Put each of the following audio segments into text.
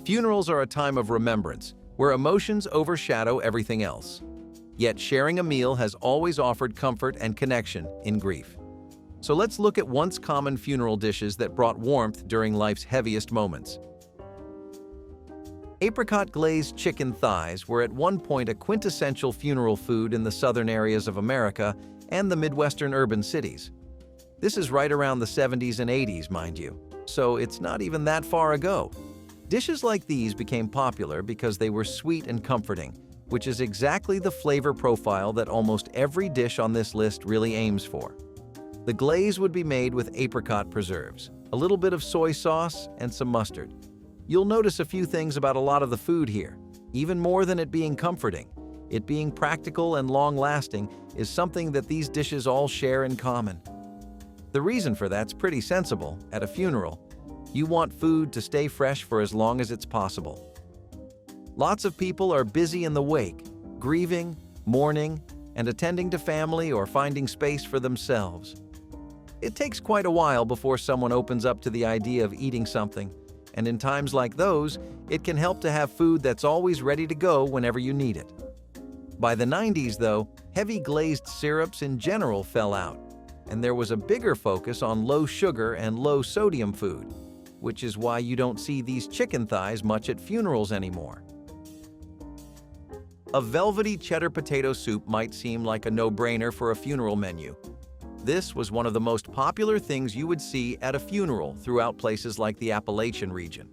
Funerals are a time of remembrance, where emotions overshadow everything else. Yet sharing a meal has always offered comfort and connection in grief. So let's look at once common funeral dishes that brought warmth during life's heaviest moments. Apricot glazed chicken thighs were at one point a quintessential funeral food in the southern areas of America and the Midwestern urban cities. This is right around the 70s and 80s, mind you, so it's not even that far ago. Dishes like these became popular because they were sweet and comforting, which is exactly the flavor profile that almost every dish on this list really aims for. The glaze would be made with apricot preserves, a little bit of soy sauce, and some mustard. You'll notice a few things about a lot of the food here. Even more than it being comforting, it being practical and long-lasting is something that these dishes all share in common. The reason for that's pretty sensible. At a funeral, you want food to stay fresh for as long as it's possible. Lots of people are busy in the wake, grieving, mourning, and attending to family or finding space for themselves. It takes quite a while before someone opens up to the idea of eating something, and in times like those, it can help to have food that's always ready to go whenever you need it. By the 90s, though, heavy glazed syrups in general fell out, and there was a bigger focus on low-sugar and low-sodium food, which is why you don't see these chicken thighs much at funerals anymore. A velvety cheddar potato soup might seem like a no-brainer for a funeral menu. This was one of the most popular things you would see at a funeral throughout places like the Appalachian region.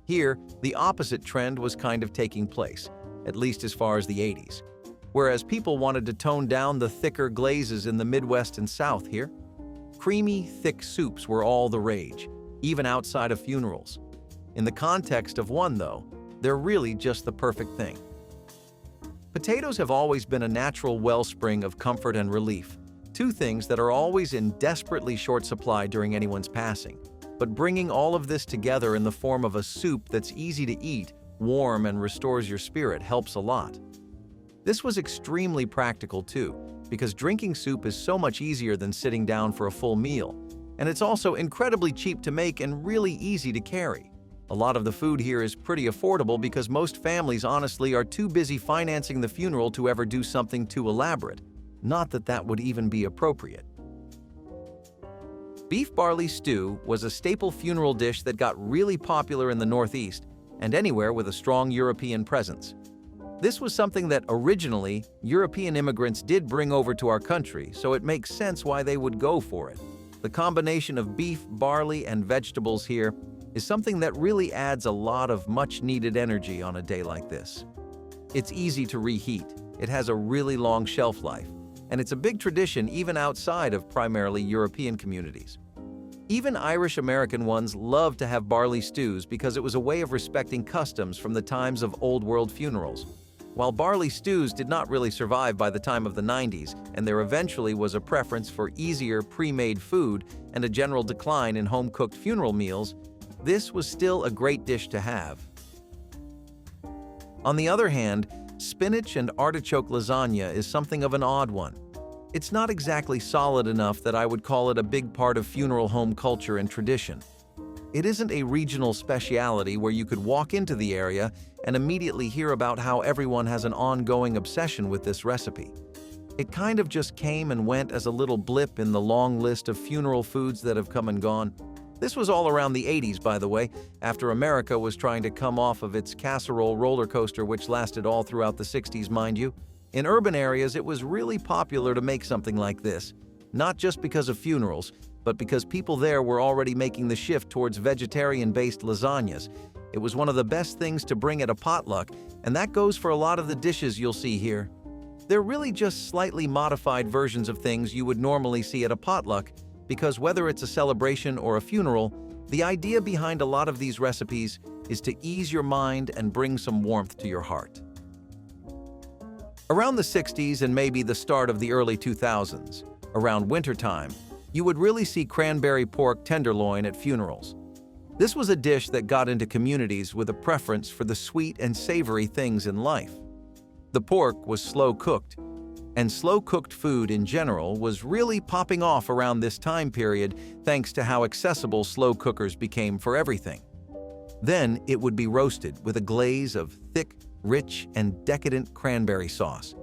Here, the opposite trend was kind of taking place, at least as far as the 80s. Whereas people wanted to tone down the thicker glazes in the Midwest and South here, creamy, thick soups were all the rage, even outside of funerals. In the context of one, though, they're really just the perfect thing. Potatoes have always been a natural wellspring of comfort and relief, two things that are always in desperately short supply during anyone's passing. But bringing all of this together in the form of a soup that's easy to eat, warm, and restores your spirit helps a lot. This was extremely practical too, because drinking soup is so much easier than sitting down for a full meal, and it's also incredibly cheap to make and really easy to carry. A lot of the food here is pretty affordable because most families honestly are too busy financing the funeral to ever do something too elaborate. Not that that would even be appropriate. Beef barley stew was a staple funeral dish that got really popular in the Northeast and anywhere with a strong European presence. This was something that originally European immigrants did bring over to our country, so it makes sense why they would go for it. The combination of beef, barley, and vegetables here is something that really adds a lot of much-needed energy on a day like this. It's easy to reheat, it has a really long shelf life, and it's a big tradition even outside of primarily European communities. Even Irish-American ones love to have barley stews because it was a way of respecting customs from the times of Old World funerals. While barley stews did not really survive by the time of the 90s, and there eventually was a preference for easier pre-made food and a general decline in home-cooked funeral meals, this was still a great dish to have. On the other hand, spinach and artichoke lasagna is something of an odd one. It's not exactly solid enough that I would call it a big part of funeral home culture and tradition. It isn't a regional speciality where you could walk into the area and immediately hear about how everyone has an ongoing obsession with this recipe. It kind of just came and went as a little blip in the long list of funeral foods that have come and gone. This was all around the 80s, by the way, after America was trying to come off of its Casserole roller coaster, which lasted all throughout the 60s, mind you. In urban areas, it was really popular to make something like this, not just because of funerals, but because people there were already making the shift towards vegetarian-based lasagnas. It was one of the best things to bring at a potluck, and that goes for a lot of the dishes you'll see here. They're really just slightly modified versions of things you would normally see at a potluck, because whether it's a celebration or a funeral, the idea behind a lot of these recipes is to ease your mind and bring some warmth to your heart. Around the 60s and maybe the start of the early 2000s, around wintertime, you would really see cranberry pork tenderloin at funerals. This was a dish that got into communities with a preference for the sweet and savory things in life. The pork was slow-cooked, and slow-cooked food in general was really popping off around this time period thanks to how accessible slow cookers became for everything. Then it would be roasted with a glaze of thick, rich, and decadent cranberry sauce.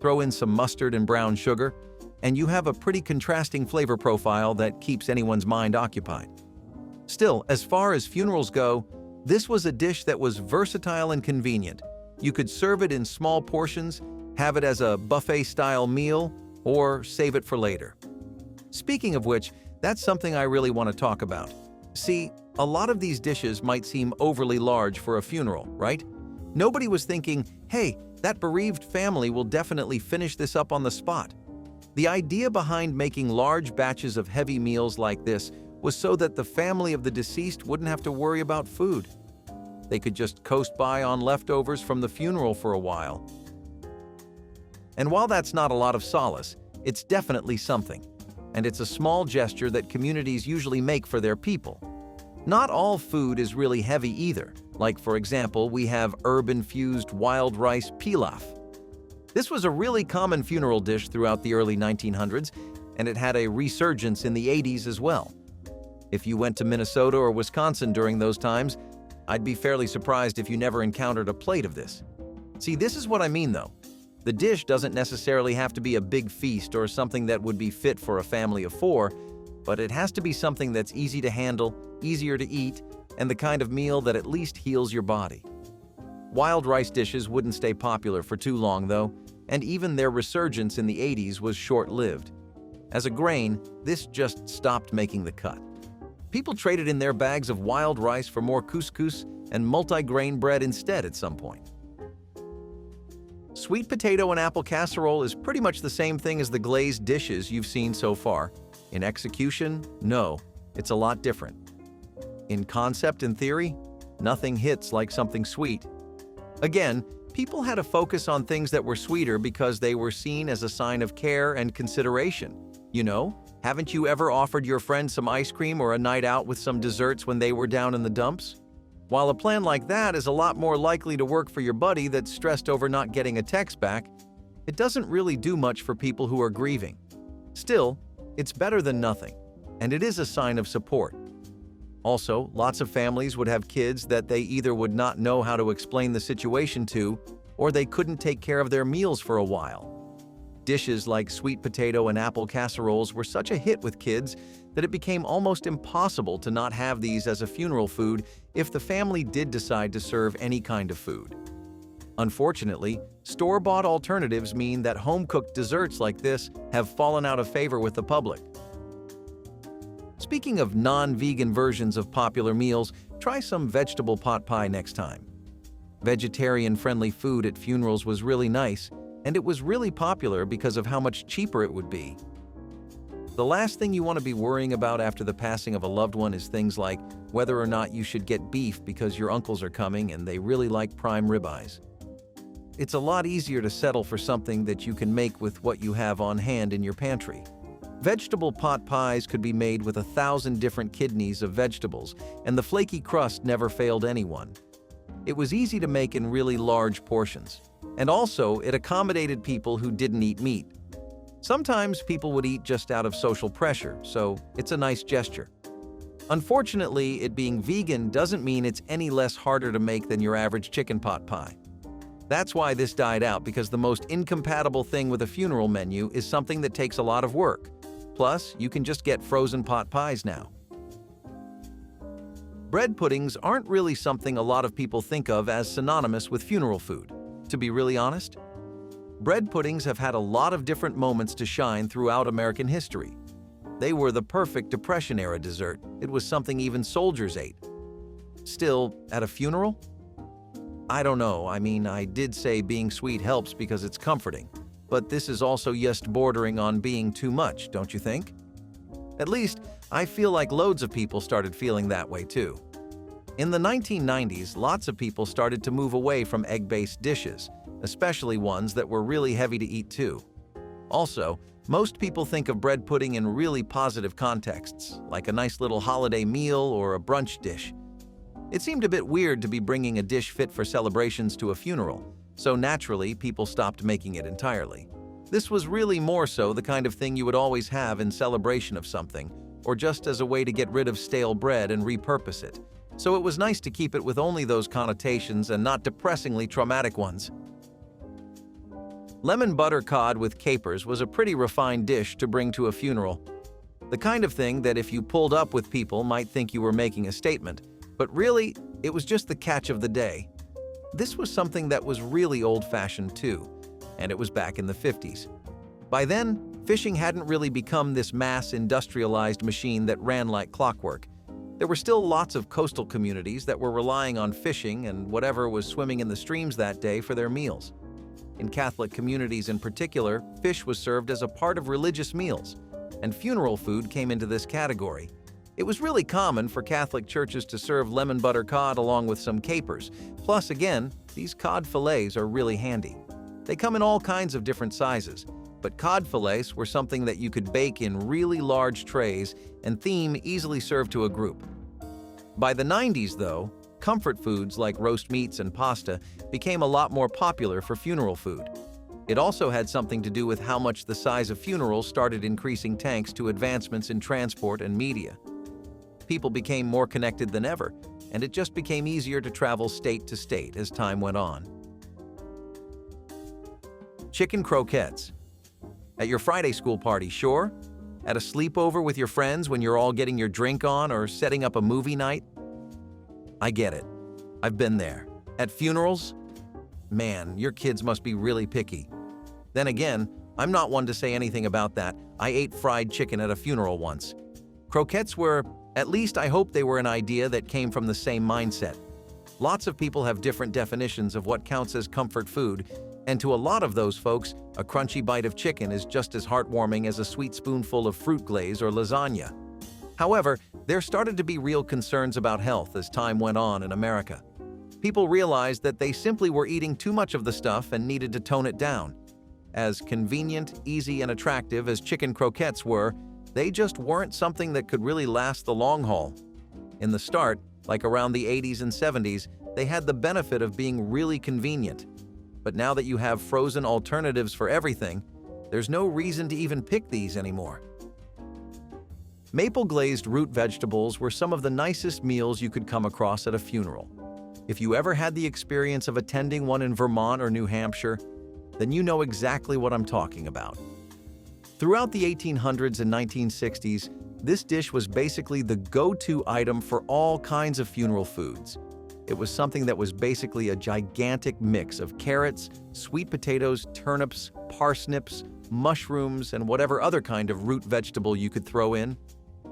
Throw in some mustard and brown sugar, and you have a pretty contrasting flavor profile that keeps anyone's mind occupied. Still, as far as funerals go, this was a dish that was versatile and convenient. You could serve it in small portions, have it as a buffet-style meal, or save it for later. Speaking of which, that's something I really want to talk about. See, a lot of these dishes might seem overly large for a funeral, right? Nobody was thinking, hey, that bereaved family will definitely finish this up on the spot. The idea behind making large batches of heavy meals like this was so that the family of the deceased wouldn't have to worry about food. They could just coast by on leftovers from the funeral for a while. And while that's not a lot of solace, it's definitely something. And it's a small gesture that communities usually make for their people. Not all food is really heavy either. Like, for example, we have herb-infused wild rice pilaf. This was a really common funeral dish throughout the early 1900s, and it had a resurgence in the 80s as well. If you went to Minnesota or Wisconsin during those times, I'd be fairly surprised if you never encountered a plate of this. See, this is what I mean though. The dish doesn't necessarily have to be a big feast or something that would be fit for a family of 4, but it has to be something that's easy to handle, easier to eat, and the kind of meal that at least heals your body. Wild rice dishes wouldn't stay popular for too long though, and even their resurgence in the 80s was short-lived. As a grain, this just stopped making the cut. People traded in their bags of wild rice for more couscous and multi-grain bread instead at some point. Sweet potato and apple casserole is pretty much the same thing as the glazed dishes you've seen so far. In execution, no, it's a lot different. In concept and theory, nothing hits like something sweet. Again, people had a focus on things that were sweeter because they were seen as a sign of care and consideration. You know, haven't you ever offered your friend some ice cream or a night out with some desserts when they were down in the dumps? While a plan like that is a lot more likely to work for your buddy that's stressed over not getting a text back, it doesn't really do much for people who are grieving. Still, it's better than nothing, and it is a sign of support. Also, lots of families would have kids that they either would not know how to explain the situation to, or they couldn't take care of their meals for a while. Dishes like sweet potato and apple casseroles were such a hit with kids that it became almost impossible to not have these as a funeral food if the family did decide to serve any kind of food. Unfortunately, store-bought alternatives mean that home-cooked desserts like this have fallen out of favor with the public. Speaking of non-vegan versions of popular meals, try some vegetable pot pie next time. Vegetarian-friendly food at funerals was really nice, and it was really popular because of how much cheaper it would be. The last thing you want to be worrying about after the passing of a loved one is things like whether or not you should get beef because your uncles are coming and they really like prime ribeyes. It's a lot easier to settle for something that you can make with what you have on hand in your pantry. Vegetable pot pies could be made with 1,000 different kidneys of vegetables, and the flaky crust never failed anyone. It was easy to make in really large portions. And also, it accommodated people who didn't eat meat. Sometimes people would eat just out of social pressure, so it's a nice gesture. Unfortunately, it being vegan doesn't mean it's any less harder to make than your average chicken pot pie. That's why this died out, because the most incompatible thing with a funeral menu is something that takes a lot of work. Plus, you can just get frozen pot pies now. Bread puddings aren't really something a lot of people think of as synonymous with funeral food. To be really honest, bread puddings have had a lot of different moments to shine throughout American history. They were the perfect Depression-era dessert. It was something even soldiers ate. Still, at a funeral? I don't know. I mean, I did say being sweet helps because it's comforting, but this is also just bordering on being too much, don't you think? At least, I feel like loads of people started feeling that way too. In the 1990s, lots of people started to move away from egg-based dishes, especially ones that were really heavy to eat too. Also, most people think of bread pudding in really positive contexts, like a nice little holiday meal or a brunch dish. It seemed a bit weird to be bringing a dish fit for celebrations to a funeral, so naturally, people stopped making it entirely. This was really more so the kind of thing you would always have in celebration of something, or just as a way to get rid of stale bread and repurpose it, so it was nice to keep it with only those connotations and not depressingly traumatic ones. Lemon butter cod with capers was a pretty refined dish to bring to a funeral. The kind of thing that if you pulled up with people might think you were making a statement, but really, it was just the catch of the day. This was something that was really old-fashioned too, and it was back in the 50s. By then, fishing hadn't really become this mass industrialized machine that ran like clockwork. There were still lots of coastal communities that were relying on fishing and whatever was swimming in the streams that day for their meals. In Catholic communities in particular, fish was served as a part of religious meals, and funeral food came into this category. It was really common for Catholic churches to serve lemon butter cod along with some capers. Plus, again, these cod fillets are really handy. They come in all kinds of different sizes, but cod fillets were something that you could bake in really large trays and easily served to a group. By the 90s, though, comfort foods like roast meats and pasta became a lot more popular for funeral food. It also had something to do with how much the size of funerals started increasing thanks to advancements in transport and media. People became more connected than ever, and it just became easier to travel state to state as time went on. Chicken croquettes. At your Friday school party, sure? At a sleepover with your friends when you're all getting your drink on or setting up a movie night? I get it. I've been there. At funerals? Man, your kids must be really picky. Then again, I'm not one to say anything about that. I ate fried chicken at a funeral once. Croquettes were, at least I hope they were an idea that came from the same mindset. Lots of people have different definitions of what counts as comfort food, and to a lot of those folks, a crunchy bite of chicken is just as heartwarming as a sweet spoonful of fruit glaze or lasagna. However, there started to be real concerns about health as time went on in America. People realized that they simply were eating too much of the stuff and needed to tone it down. As convenient, easy, and attractive as chicken croquettes were, they just weren't something that could really last the long haul. In the start, like around the 80s and 70s, they had the benefit of being really convenient. But now that you have frozen alternatives for everything, there's no reason to even pick these anymore. Maple glazed root vegetables were some of the nicest meals you could come across at a funeral. If you ever had the experience of attending one in Vermont or New Hampshire, then you know exactly what I'm talking about. Throughout the 1800s and 1960s, this dish was basically the go-to item for all kinds of funeral foods. It was something that was basically a gigantic mix of carrots, sweet potatoes, turnips, parsnips, mushrooms, and whatever other kind of root vegetable you could throw in.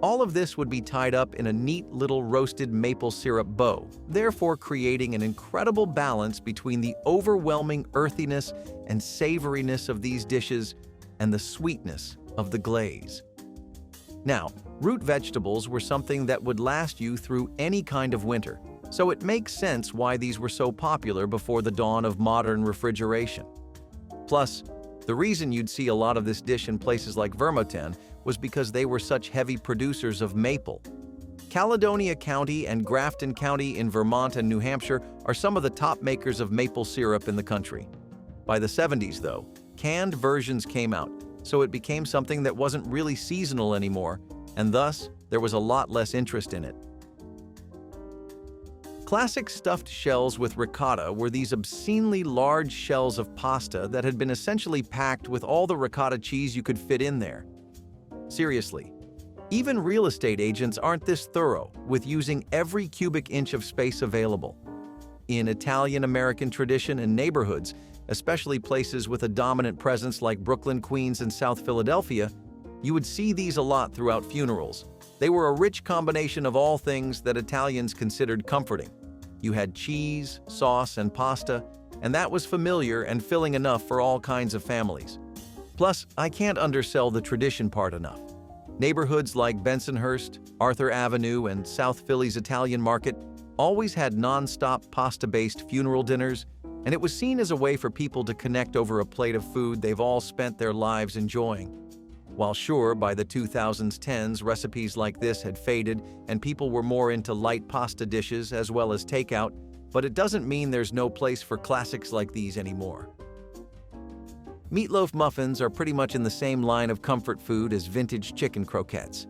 All of this would be tied up in a neat little roasted maple syrup bow, therefore creating an incredible balance between the overwhelming earthiness and savoriness of these dishes and the sweetness of the glaze. Now, root vegetables were something that would last you through any kind of winter, so it makes sense why these were so popular before the dawn of modern refrigeration. Plus, the reason you'd see a lot of this dish in places like Vermont was because they were such heavy producers of maple. Caledonia County and Grafton County in Vermont and New Hampshire are some of the top makers of maple syrup in the country. By the 70s, though, canned versions came out, so it became something that wasn't really seasonal anymore, and thus, there was a lot less interest in it. Classic stuffed shells with ricotta were these obscenely large shells of pasta that had been essentially packed with all the ricotta cheese you could fit in there. Seriously, even real estate agents aren't this thorough with using every cubic inch of space available. In Italian-American tradition and neighborhoods, especially places with a dominant presence like Brooklyn, Queens, and South Philadelphia, you would see these a lot throughout funerals. They were a rich combination of all things that Italians considered comforting. You had cheese, sauce, and pasta, and that was familiar and filling enough for all kinds of families. Plus, I can't undersell the tradition part enough. Neighborhoods like Bensonhurst, Arthur Avenue, and South Philly's Italian Market always had non-stop pasta-based funeral dinners, and it was seen as a way for people to connect over a plate of food they've all spent their lives enjoying. While sure, by the 2010s, recipes like this had faded and people were more into light pasta dishes as well as takeout, but it doesn't mean there's no place for classics like these anymore. Meatloaf muffins are pretty much in the same line of comfort food as vintage chicken croquettes.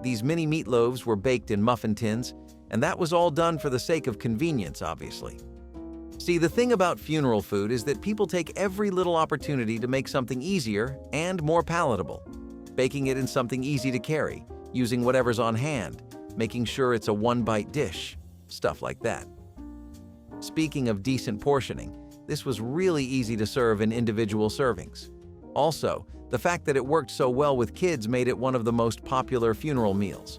These mini meatloaves were baked in muffin tins, And that was all done for the sake of convenience, obviously. See, the thing about funeral food is that people take every little opportunity to make something easier and more palatable, baking it in something easy to carry, using whatever's on hand, making sure it's a one-bite dish, stuff like that. Speaking of decent portioning, this was really easy to serve in individual servings. Also, the fact that it worked so well with kids made it one of the most popular funeral meals.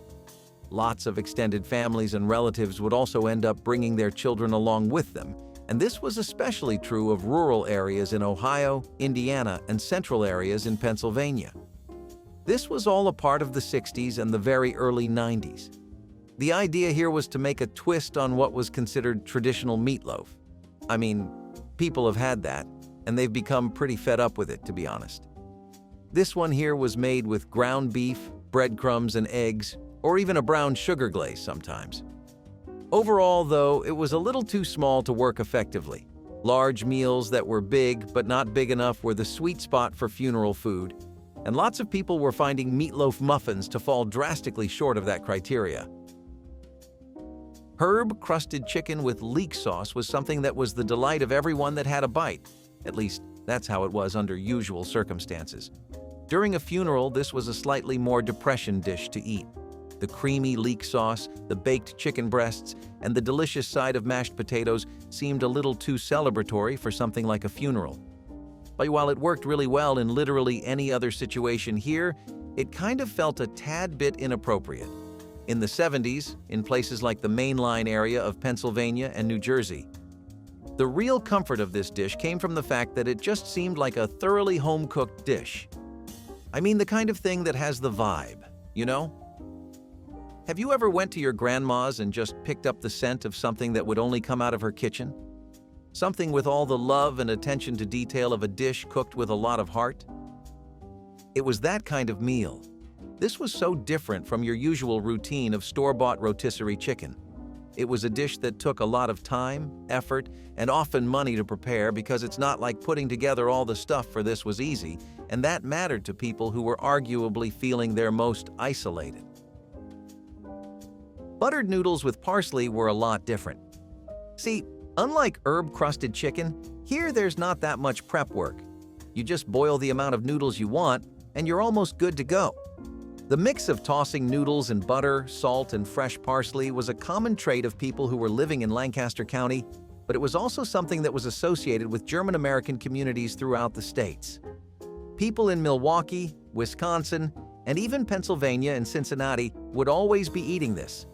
Lots of extended families and relatives would also end up bringing their children along with them, and this was especially true of rural areas in Ohio, Indiana, and central areas in Pennsylvania. This was all a part of the 60s and the very early 90s. The idea here was to make a twist on what was considered traditional meatloaf. I mean, people have had that, and they've become pretty fed up with it, to be honest. This one here was made with ground beef, breadcrumbs, and eggs, or even a brown sugar glaze sometimes. Overall, though, it was a little too small to work effectively. Large meals that were big but not big enough were the sweet spot for funeral food, and lots of people were finding meatloaf muffins to fall drastically short of that criteria. Herb-crusted chicken with leek sauce was something that was the delight of everyone that had a bite. At least, that's how it was under usual circumstances. During a funeral, this was a slightly more depression dish to eat. The creamy leek sauce, the baked chicken breasts, and the delicious side of mashed potatoes seemed a little too celebratory for something like a funeral. But while it worked really well in literally any other situation here, it kind of felt a tad bit inappropriate. In the 70s, in places like the Main Line area of Pennsylvania and New Jersey, the real comfort of this dish came from the fact that it just seemed like a thoroughly home-cooked dish. I mean, the kind of thing that has the vibe, you know? Have you ever went to your grandma's and just picked up the scent of something that would only come out of her kitchen? Something with all the love and attention to detail of a dish cooked with a lot of heart? It was that kind of meal. This was so different from your usual routine of store-bought rotisserie chicken. It was a dish that took a lot of time, effort, and often money to prepare because it's not like putting together all the stuff for this was easy, and that mattered to people who were arguably feeling their most isolated. Buttered noodles with parsley were a lot different. See, unlike herb-crusted chicken, here there's not that much prep work. You just boil the amount of noodles you want, and you're almost good to go. The mix of tossing noodles in butter, salt, and fresh parsley was a common trait of people who were living in Lancaster County, but it was also something that was associated with German-American communities throughout the states. People in Milwaukee, Wisconsin, and even Pennsylvania and Cincinnati would always be eating this.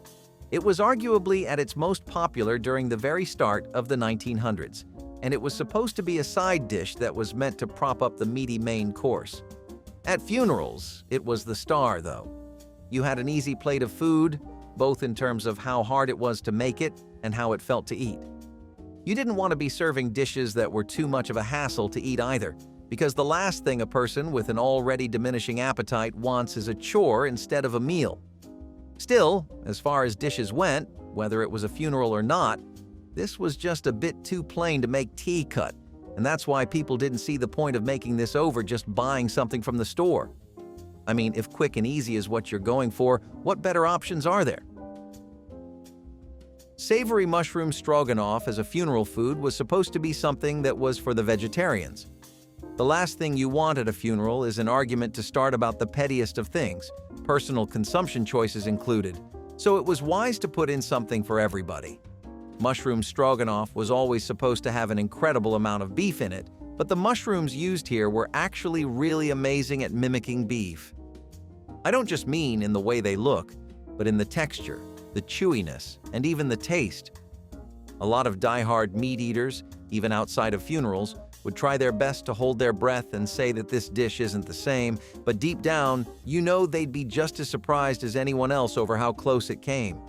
It was arguably at its most popular during the very start of the 1900s, and it was supposed to be a side dish that was meant to prop up the meaty main course. At funerals, it was the star, though. You had an easy plate of food, both in terms of how hard it was to make it and how it felt to eat. You didn't want to be serving dishes that were too much of a hassle to eat either, because the last thing a person with an already diminishing appetite wants is a chore instead of a meal. Still, as far as dishes went, whether it was a funeral or not, this was just a bit too plain to make tea cut, and that's why people didn't see the point of making this over just buying something from the store. I mean, if quick and easy is what you're going for, what better options are there? Savory mushroom stroganoff as a funeral food was supposed to be something that was for the vegetarians. The last thing you want at a funeral is an argument to start about the pettiest of things, personal consumption choices included, so it was wise to put in something for everybody. Mushroom stroganoff was always supposed to have an incredible amount of beef in it, but the mushrooms used here were actually really amazing at mimicking beef. I don't just mean in the way they look, but in the texture, the chewiness, and even the taste. A lot of die-hard meat eaters, even outside of funerals, would try their best to hold their breath and say that this dish isn't the same, but deep down, you know they'd be just as surprised as anyone else over how close it came.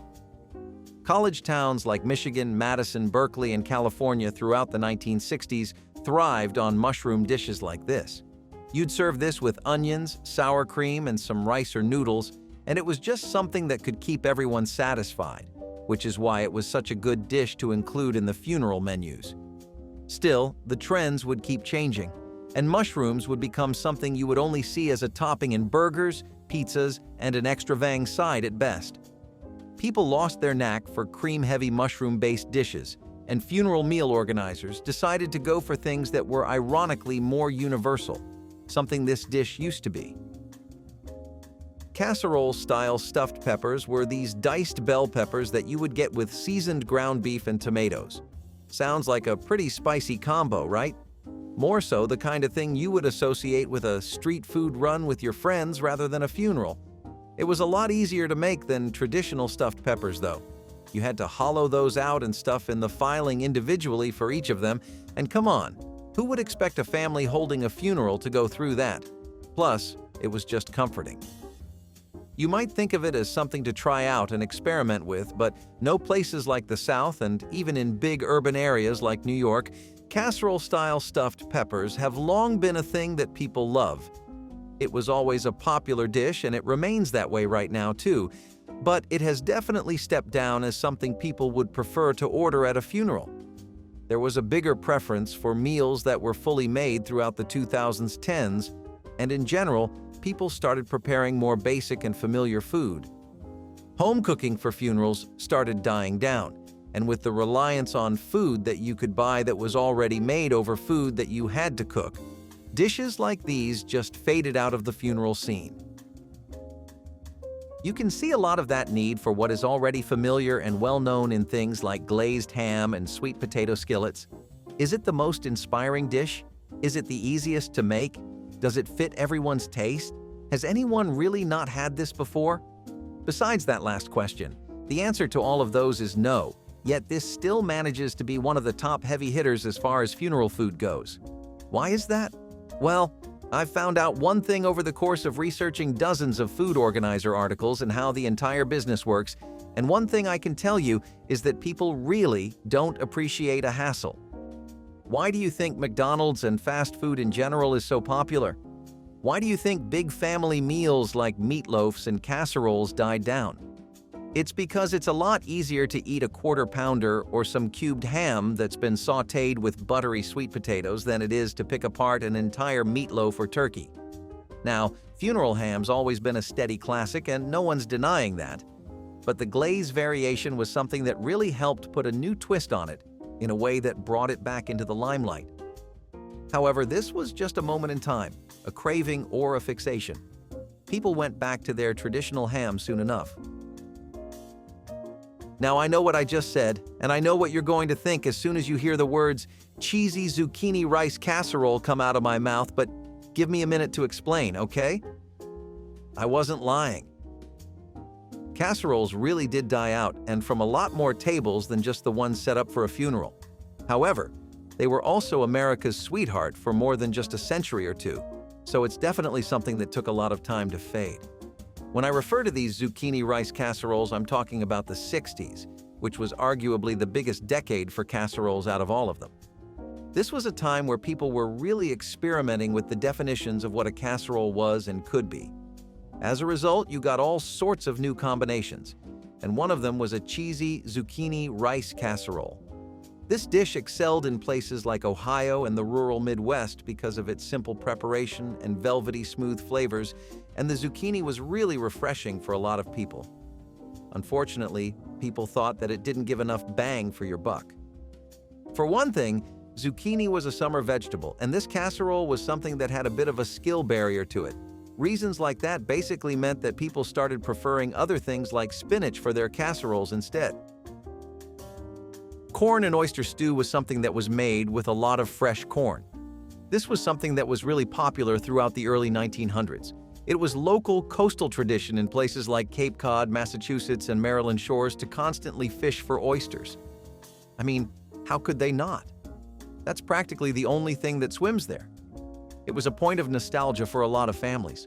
College towns like Michigan, Madison, Berkeley, and California throughout the 1960s thrived on mushroom dishes like this. You'd serve this with onions, sour cream, and some rice or noodles, and it was just something that could keep everyone satisfied, which is why it was such a good dish to include in the funeral menus. Still, the trends would keep changing, and mushrooms would become something you would only see as a topping in burgers, pizzas, and an extra vang side at best. People lost their knack for cream-heavy mushroom-based dishes, and funeral meal organizers decided to go for things that were ironically more universal, something this dish used to be. Casserole-style stuffed peppers were these diced bell peppers that you would get with seasoned ground beef and tomatoes. Sounds like a pretty spicy combo, right? More so the kind of thing you would associate with a street food run with your friends rather than a funeral. It was a lot easier to make than traditional stuffed peppers, though. You had to hollow those out and stuff in the filling individually for each of them, and come on, who would expect a family holding a funeral to go through that? Plus, it was just comforting. You might think of it as something to try out and experiment with, but no places like the South, and even in big urban areas like New York, casserole-style stuffed peppers have long been a thing that people love. It was always a popular dish, and it remains that way right now too, but it has definitely stepped down as something people would prefer to order at a funeral. There was a bigger preference for meals that were fully made throughout the 2010s, and in general, people started preparing more basic and familiar food. Home cooking for funerals started dying down, and with the reliance on food that you could buy that was already made over food that you had to cook, dishes like these just faded out of the funeral scene. You can see a lot of that need for what is already familiar and well-known in things like glazed ham and sweet potato skillets. Is it the most inspiring dish? Is it the easiest to make? Does it fit everyone's taste? Has anyone really not had this before? Besides that last question, the answer to all of those is no, yet this still manages to be one of the top heavy hitters as far as funeral food goes. Why is that? Well, I've found out one thing over the course of researching dozens of food organizer articles and how the entire business works, and one thing I can tell you is that people really don't appreciate a hassle. Why do you think McDonald's and fast food in general is so popular? Why do you think big family meals like meatloafs and casseroles died down? It's because it's a lot easier to eat a quarter pounder or some cubed ham that's been sautéed with buttery sweet potatoes than it is to pick apart an entire meatloaf or turkey. Now, funeral ham's always been a steady classic and no one's denying that. But the glaze variation was something that really helped put a new twist on it, in a way that brought it back into the limelight. However, this was just a moment in time, a craving or a fixation. People went back to their traditional ham soon enough. Now, I know what I just said, and I know what you're going to think as soon as you hear the words cheesy zucchini rice casserole come out of my mouth, but give me a minute to explain, okay? I wasn't lying. Casseroles really did die out, and from a lot more tables than just the ones set up for a funeral. However, they were also America's sweetheart for more than just a century or two, so it's definitely something that took a lot of time to fade. When I refer to these zucchini rice casseroles, I'm talking about the 60s, which was arguably the biggest decade for casseroles out of all of them. This was a time where people were really experimenting with the definitions of what a casserole was and could be. As a result, you got all sorts of new combinations, and one of them was a cheesy zucchini rice casserole. This dish excelled in places like Ohio and the rural Midwest because of its simple preparation and velvety smooth flavors, and the zucchini was really refreshing for a lot of people. Unfortunately, people thought that it didn't give enough bang for your buck. For one thing, zucchini was a summer vegetable, and this casserole was something that had a bit of a skill barrier to it. Reasons like that basically meant that people started preferring other things like spinach for their casseroles instead. Corn and oyster stew was something that was made with a lot of fresh corn. This was something that was really popular throughout the early 1900s. It was local coastal tradition in places like Cape Cod, Massachusetts, and Maryland shores to constantly fish for oysters. I mean, how could they not? That's practically the only thing that swims there. It was a point of nostalgia for a lot of families.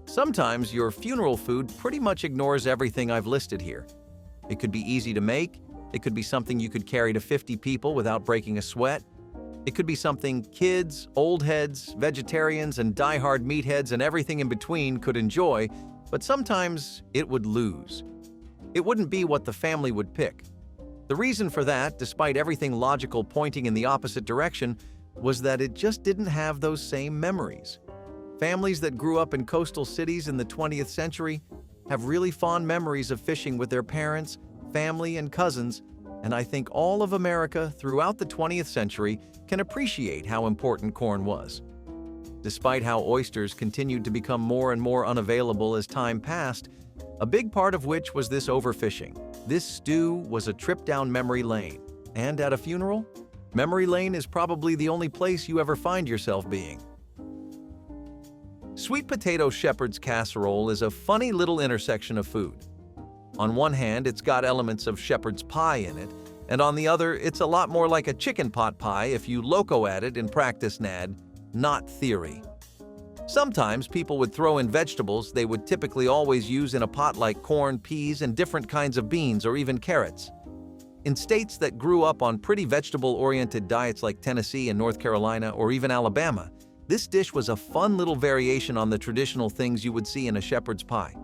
Sometimes your funeral food pretty much ignores everything I've listed here. It could be easy to make. It could be something you could carry to 50 people without breaking a sweat. It could be something kids, old heads, vegetarians, and die-hard meatheads and everything in between could enjoy, but sometimes it would lose. It wouldn't be what the family would pick. The reason for that, despite everything logical pointing in the opposite direction, was that it just didn't have those same memories. Families that grew up in coastal cities in the 20th century, have really fond memories of fishing with their parents, family, and cousins, and I think all of America throughout the 20th century can appreciate how important corn was. Despite how oysters continued to become more and more unavailable as time passed, a big part of which was this overfishing. This stew was a trip down memory lane. And at a funeral, memory lane is probably the only place you ever find yourself being. Sweet potato shepherd's casserole is a funny little intersection of food. On one hand, it's got elements of shepherd's pie in it, and on the other, it's a lot more like a chicken pot pie if you loco at it in practice, Nad, not theory. Sometimes people would throw in vegetables they would typically always use in a pot like corn, peas, and different kinds of beans or even carrots. In states that grew up on pretty vegetable-oriented diets like Tennessee and North Carolina or even Alabama, this dish was a fun little variation on the traditional things you would see in a shepherd's pie.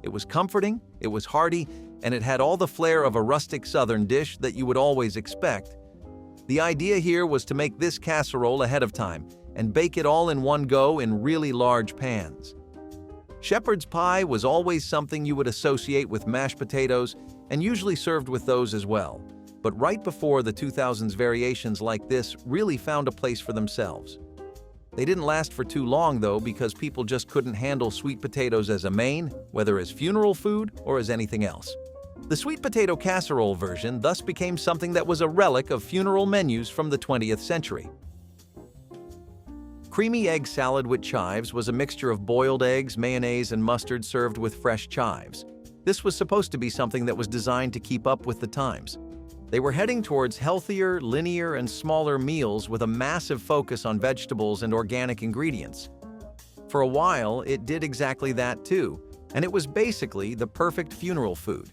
It was comforting, it was hearty, and it had all the flair of a rustic southern dish that you would always expect. The idea here was to make this casserole ahead of time and bake it all in one go in really large pans. Shepherd's pie was always something you would associate with mashed potatoes and usually served with those as well. But right before the 2000s, variations like this really found a place for themselves. They didn't last for too long though, because people just couldn't handle sweet potatoes as a main, whether as funeral food or as anything else. The sweet potato casserole version thus became something that was a relic of funeral menus from the 20th century. Creamy egg salad with chives was a mixture of boiled eggs, mayonnaise, and mustard served with fresh chives. This was supposed to be something that was designed to keep up with the times. They were heading towards healthier, linear, and smaller meals with a massive focus on vegetables and organic ingredients. For a while, it did exactly that too, and it was basically the perfect funeral food.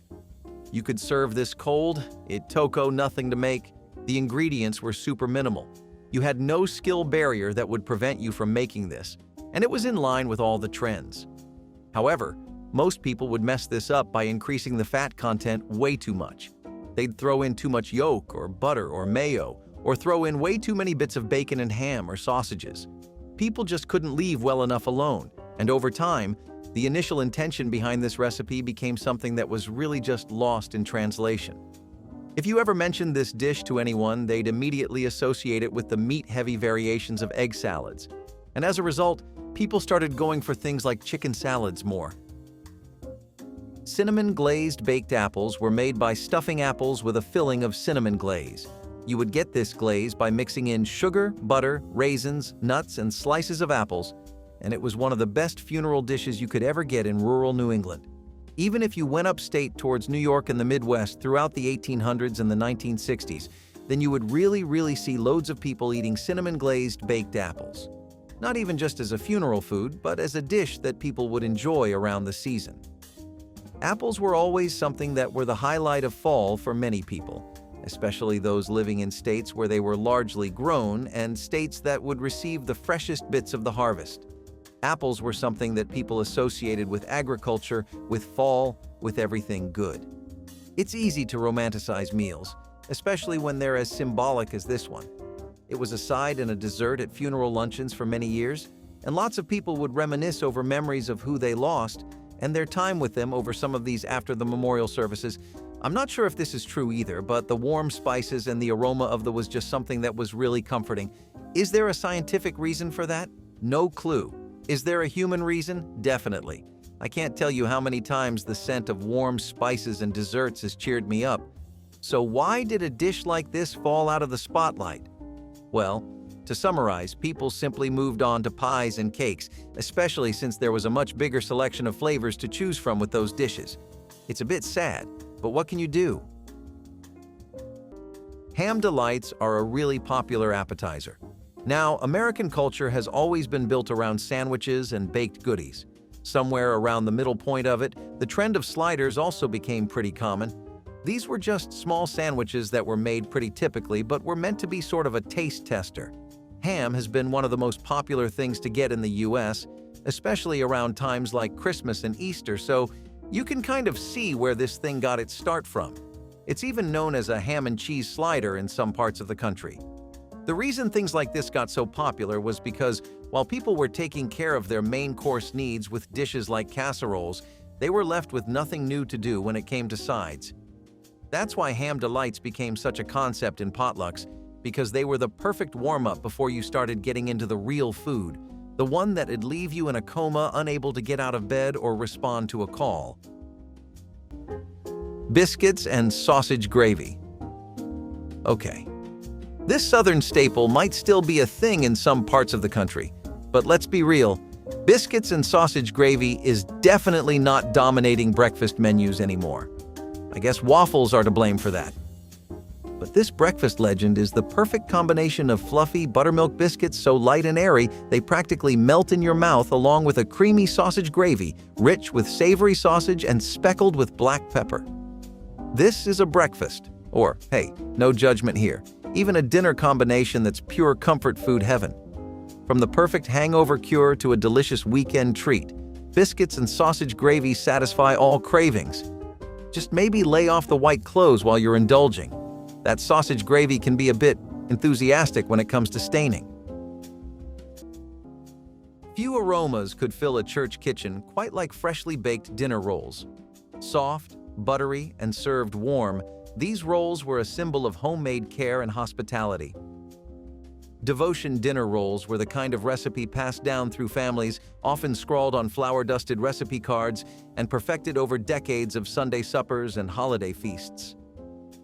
You could serve this cold, it took nothing to make, the ingredients were super minimal. You had no skill barrier that would prevent you from making this, and it was in line with all the trends. However, most people would mess this up by increasing the fat content way too much. They'd throw in too much yolk or butter or mayo, or throw in way too many bits of bacon and ham or sausages. People just couldn't leave well enough alone, and over time, the initial intention behind this recipe became something that was really just lost in translation. If you ever mentioned this dish to anyone, they'd immediately associate it with the meat-heavy variations of egg salads. And as a result, people started going for things like chicken salads more. Cinnamon glazed baked apples were made by stuffing apples with a filling of cinnamon glaze. You would get this glaze by mixing in sugar, butter, raisins, nuts, and slices of apples, and it was one of the best funeral dishes you could ever get in rural New England. Even if you went upstate towards New York and the Midwest throughout the 1800s and the 1960s, then you would really see loads of people eating cinnamon glazed baked apples. Not even just as a funeral food, but as a dish that people would enjoy around the season. Apples were always something that were the highlight of fall for many people, especially those living in states where they were largely grown and states that would receive the freshest bits of the harvest. Apples were something that people associated with agriculture, with fall, with everything good. It's easy to romanticize meals, especially when they're as symbolic as this one. It was a side and a dessert at funeral luncheons for many years, and lots of people would reminisce over memories of who they lost and their time with them over some of these after the memorial services. I'm not sure if this is true either, but the warm spices and the aroma of the was just something that was really comforting. Is there a scientific reason for that? No clue. Is there a human reason? Definitely. I can't tell you how many times the scent of warm spices and desserts has cheered me up. So why did a dish like this fall out of the spotlight? Well, to summarize, people simply moved on to pies and cakes, especially since there was a much bigger selection of flavors to choose from with those dishes. It's a bit sad, but what can you do? Ham delights are a really popular appetizer. Now, American culture has always been built around sandwiches and baked goodies. Somewhere around the middle point of it, the trend of sliders also became pretty common. These were just small sandwiches that were made pretty typically, but were meant to be sort of a taste tester. Ham has been one of the most popular things to get in the US, especially around times like Christmas and Easter, so you can kind of see where this thing got its start from. It's even known as a ham and cheese slider in some parts of the country. The reason things like this got so popular was because while people were taking care of their main course needs with dishes like casseroles, They were left with nothing new to do when it came to sides. That's why ham delights became such a concept in potlucks, because they were the perfect warm-up before you started getting into the real food, the one that'd leave you in a coma, unable to get out of bed or respond to a call. Biscuits and sausage gravy. Okay. This southern staple might still be a thing in some parts of the country, but let's be real, biscuits and sausage gravy is definitely not dominating breakfast menus anymore. I guess waffles are to blame for that. But this breakfast legend is the perfect combination of fluffy buttermilk biscuits so light and airy they practically melt in your mouth, along with a creamy sausage gravy, rich with savory sausage and speckled with black pepper. This is a breakfast, or hey, no judgment here, even a dinner combination that's pure comfort food heaven. From the perfect hangover cure to a delicious weekend treat, biscuits and sausage gravy satisfy all cravings. Just maybe lay off the white clothes while you're indulging. That sausage gravy can be a bit enthusiastic when it comes to staining. Few aromas could fill a church kitchen quite like freshly baked dinner rolls. Soft, buttery, and served warm, these rolls were a symbol of homemade care and hospitality. Devotion dinner rolls were the kind of recipe passed down through families, often scrawled on flour-dusted recipe cards and perfected over decades of Sunday suppers and holiday feasts.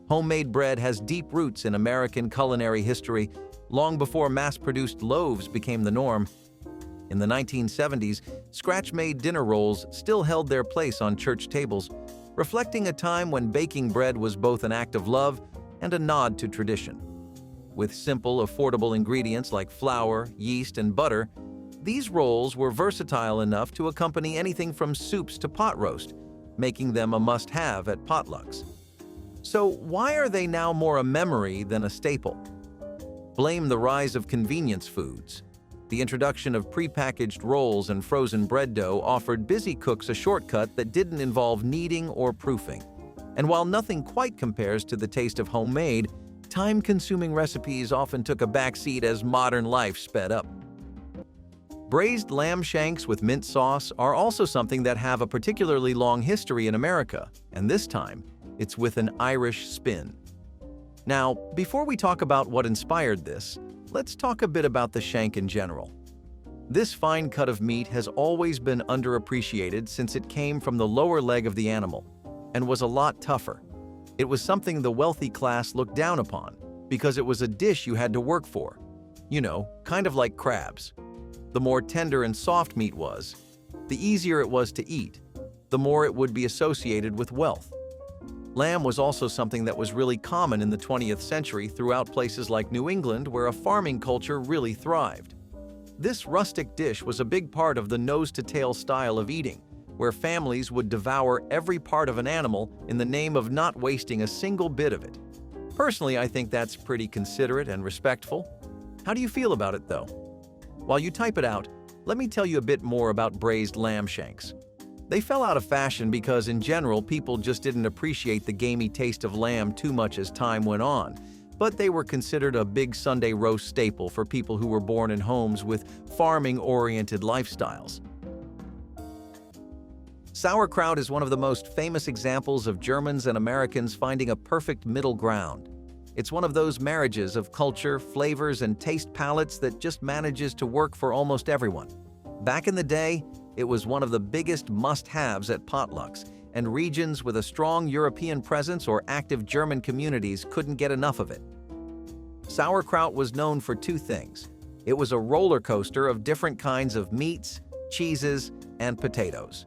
Homemade bread has deep roots in American culinary history, long before mass-produced loaves became the norm. In the 1970s, scratch-made dinner rolls still held their place on church tables, reflecting a time when baking bread was both an act of love and a nod to tradition. With simple, affordable ingredients like flour, yeast, and butter, these rolls were versatile enough to accompany anything from soups to pot roast, making them a must-have at potlucks. So why are they now more a memory than a staple? Blame the rise of convenience foods. The introduction of prepackaged rolls and frozen bread dough offered busy cooks a shortcut that didn't involve kneading or proofing. And while nothing quite compares to the taste of homemade, time-consuming recipes often took a backseat as modern life sped up. Braised lamb shanks with mint sauce are also something that have a particularly long history in America, and this time, it's with an Irish spin. Now, before we talk about what inspired this, let's talk a bit about the shank in general. This fine cut of meat has always been underappreciated since it came from the lower leg of the animal and was a lot tougher. It was something the wealthy class looked down upon because it was a dish you had to work for. You know, kind of like crabs. The more tender and soft meat was, the easier it was to eat, the more it would be associated with wealth. Lamb was also something that was really common in the 20th century throughout places like New England, where a farming culture really thrived. This rustic dish was a big part of the nose-to-tail style of eating, where families would devour every part of an animal in the name of not wasting a single bit of it. Personally, I think that's pretty considerate and respectful. How do you feel about it, though? While you type it out, let me tell you a bit more about braised lamb shanks. They fell out of fashion because, in general, people just didn't appreciate the gamey taste of lamb too much as time went on, but they were considered a big Sunday roast staple for people who were born in homes with farming-oriented lifestyles. Sauerkraut is one of the most famous examples of Germans and Americans finding a perfect middle ground. It's one of those marriages of culture, flavors, and taste palettes that just manages to work for almost everyone. Back in the day, it was one of the biggest must-haves at potlucks, and regions with a strong European presence or active German communities couldn't get enough of it. Sauerkraut was known for two things. It was a roller coaster of different kinds of meats, cheeses, and potatoes.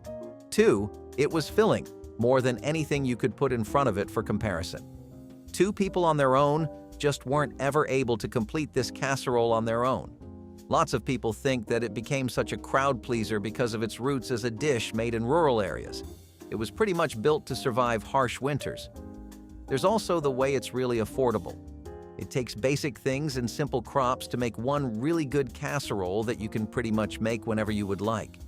Two, it was filling, more than anything you could put in front of it for comparison. Two people on their own just weren't ever able to complete this casserole on their own. Lots of people think that it became such a crowd pleaser because of its roots as a dish made in rural areas. It was pretty much built to survive harsh winters. There's also the way it's really affordable. It takes basic things and simple crops to make one really good casserole that you can pretty much make whenever you would like.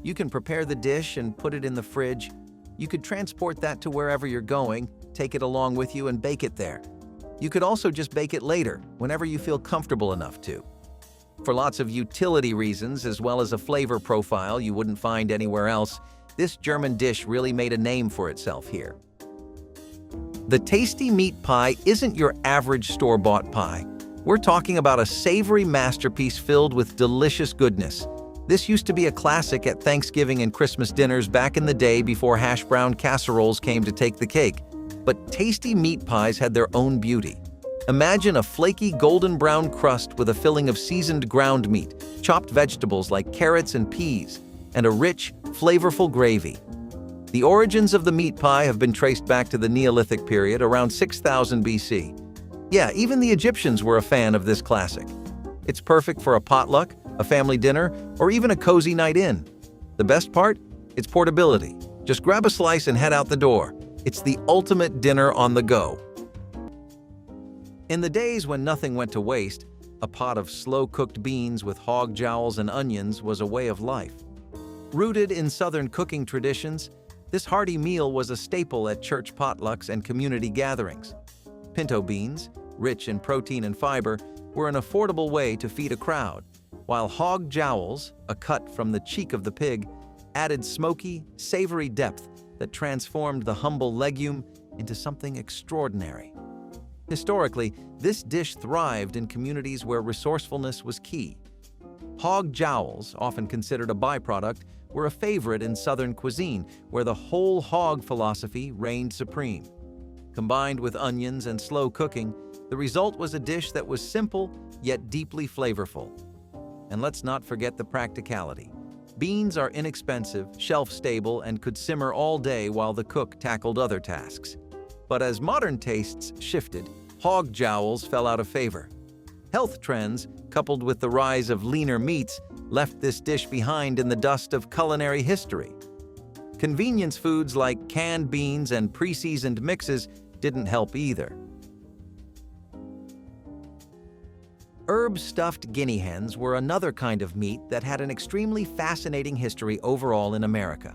You can prepare the dish and put it in the fridge. You could transport that to wherever you're going, take it along with you and bake it there. You could also just bake it later, whenever you feel comfortable enough to. For lots of utility reasons, as well as a flavor profile you wouldn't find anywhere else, This German dish really made a name for itself here. The tasty meat pie isn't your average store-bought pie. We're talking about a savory masterpiece filled with delicious goodness. This used to be a classic at Thanksgiving and Christmas dinners back in the day before hash-brown casseroles came to take the cake. But tasty meat pies had their own beauty. Imagine a flaky golden brown crust with a filling of seasoned ground meat, chopped vegetables like carrots and peas, and a rich, flavorful gravy. The origins of the meat pie have been traced back to the Neolithic period around 6000 BC. Yeah, even the Egyptians were a fan of this classic. It's perfect for a potluck, a family dinner, or even a cozy night in. The best part? Its portability. Just grab a slice and head out the door. It's the ultimate dinner on the go. In the days when nothing went to waste, a pot of slow-cooked beans with hog jowls and onions was a way of life. Rooted in Southern cooking traditions, this hearty meal was a staple at church potlucks and community gatherings. Pinto beans, rich in protein and fiber, were an affordable way to feed a crowd, while hog jowls, a cut from the cheek of the pig, added smoky, savory depth that transformed the humble legume into something extraordinary. Historically, this dish thrived in communities where resourcefulness was key. Hog jowls, often considered a byproduct, were a favorite in Southern cuisine, where the whole hog philosophy reigned supreme. Combined with onions and slow cooking, the result was a dish that was simple yet deeply flavorful. And let's not forget the practicality. Beans are inexpensive, shelf-stable, and could simmer all day while the cook tackled other tasks. But as modern tastes shifted, hog jowls fell out of favor. Health trends, coupled with the rise of leaner meats, left this dish behind in the dust of culinary history. Convenience foods like canned beans and pre-seasoned mixes didn't help either. Herb-stuffed guinea hens were another kind of meat that had an extremely fascinating history overall in America.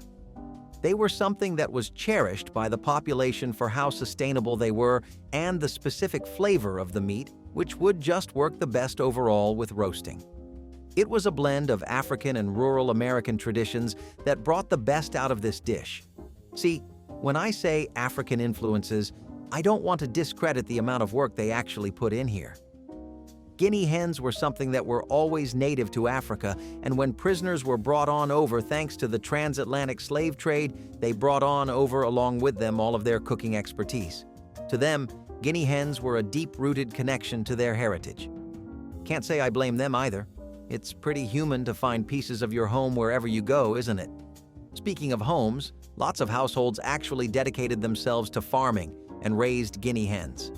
They were something that was cherished by the population for how sustainable they were and the specific flavor of the meat, which would just work the best overall with roasting. It was a blend of African and rural American traditions that brought the best out of this dish. See, when I say African influences, I don't want to discredit the amount of work they actually put in here. Guinea hens were something that were always native to Africa, and when prisoners were brought on over thanks to the transatlantic slave trade, they brought on over along with them all of their cooking expertise. To them, guinea hens were a deep-rooted connection to their heritage. Can't say I blame them either. It's pretty human to find pieces of your home wherever you go, isn't it? Speaking of homes, lots of households actually dedicated themselves to farming and raised guinea hens.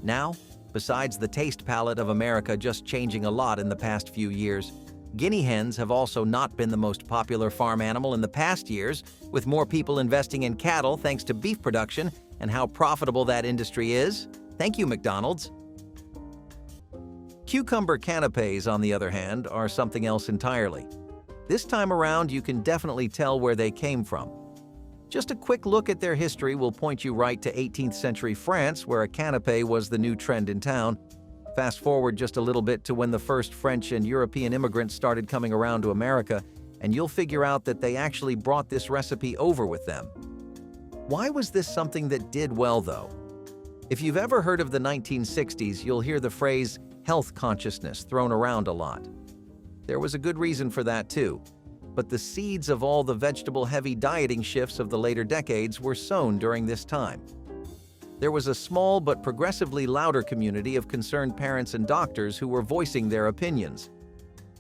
Now, besides the taste palette of America just changing a lot in the past few years, guinea hens have also not been the most popular farm animal in the past years, with more people investing in cattle thanks to beef production and how profitable that industry is. Thank you, McDonald's. Cucumber canapés, on the other hand, are something else entirely. This time around, you can definitely tell where they came from. Just a quick look at their history will point you right to 18th century France, where a canapé was the new trend in town. Fast forward just a little bit to when the first French and European immigrants started coming around to America, and you'll figure out that they actually brought this recipe over with them. Why was this something that did well, though? If you've ever heard of the 1960s, you'll hear the phrase health consciousness thrown around a lot. There was a good reason for that, too. But the seeds of all the vegetable-heavy dieting shifts of the later decades were sown during this time. There was a small but progressively louder community of concerned parents and doctors who were voicing their opinions.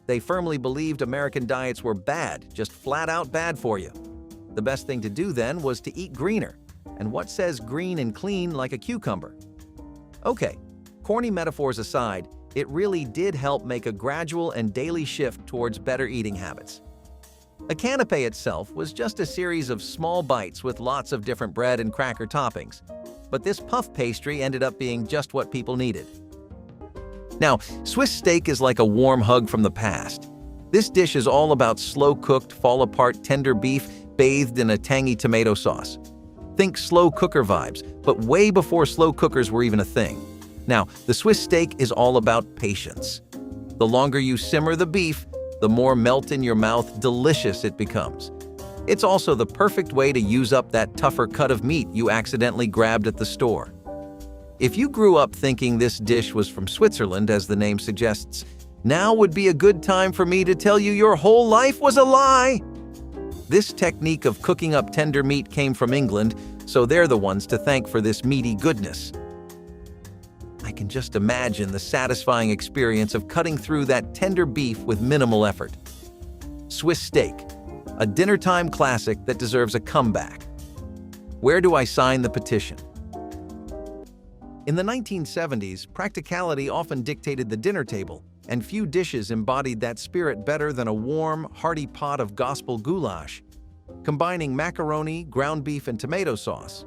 They firmly believed American diets were bad, just flat-out bad for you. The best thing to do then was to eat greener. And what says green and clean like a cucumber? Okay, corny metaphors aside, it really did help make a gradual and daily shift towards better eating habits. A canapé itself was just a series of small bites with lots of different bread and cracker toppings, but this puff pastry ended up being just what people needed. Now, Swiss steak is like a warm hug from the past. This dish is all about slow-cooked, fall-apart tender beef bathed in a tangy tomato sauce. Think slow cooker vibes, but way before slow cookers were even a thing. Now, the Swiss steak is all about patience. The longer you simmer the beef, the more melt-in-your-mouth delicious it becomes. It's also the perfect way to use up that tougher cut of meat you accidentally grabbed at the store. If you grew up thinking this dish was from Switzerland, as the name suggests, now would be a good time for me to tell you your whole life was a lie. This technique of cooking up tender meat came from England, so they're the ones to thank for this meaty goodness. I can just imagine the satisfying experience of cutting through that tender beef with minimal effort. Swiss steak, a dinnertime classic that deserves a comeback. Where do I sign the petition? In the 1970s, practicality often dictated the dinner table, and few dishes embodied that spirit better than a warm, hearty pot of gospel goulash, combining macaroni, ground beef, and tomato sauce.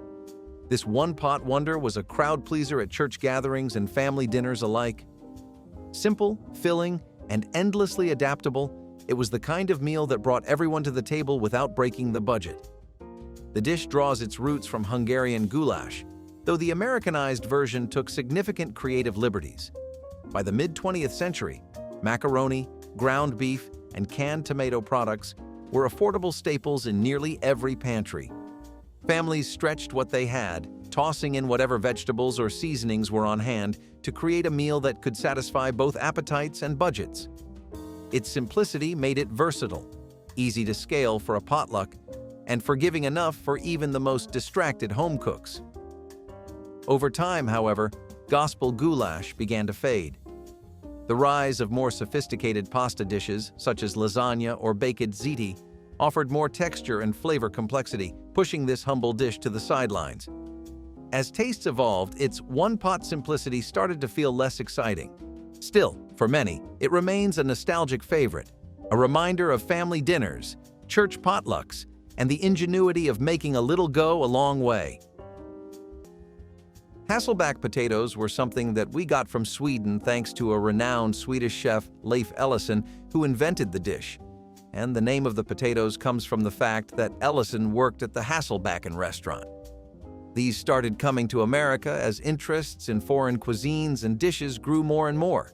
This one-pot wonder was a crowd pleaser at church gatherings and family dinners alike. Simple, filling, and endlessly adaptable, it was the kind of meal that brought everyone to the table without breaking the budget. The dish draws its roots from Hungarian goulash, though the Americanized version took significant creative liberties. By the mid-20th century, macaroni, ground beef, and canned tomato products were affordable staples in nearly every pantry. Families stretched what they had, tossing in whatever vegetables or seasonings were on hand to create a meal that could satisfy both appetites and budgets. Its simplicity made it versatile, easy to scale for a potluck, and forgiving enough for even the most distracted home cooks. Over time, however, gospel goulash began to fade. The rise of more sophisticated pasta dishes, such as lasagna or baked ziti, offered more texture and flavor complexity, pushing this humble dish to the sidelines. As tastes evolved, its one-pot simplicity started to feel less exciting. Still, for many, it remains a nostalgic favorite, a reminder of family dinners, church potlucks, and the ingenuity of making a little go a long way. Hasselback potatoes were something that we got from Sweden thanks to a renowned Swedish chef, Leif Ellison, who invented the dish. And the name of the potatoes comes from the fact that Ellison worked at the Hasselback restaurant. These started coming to America as interests in foreign cuisines and dishes grew more and more.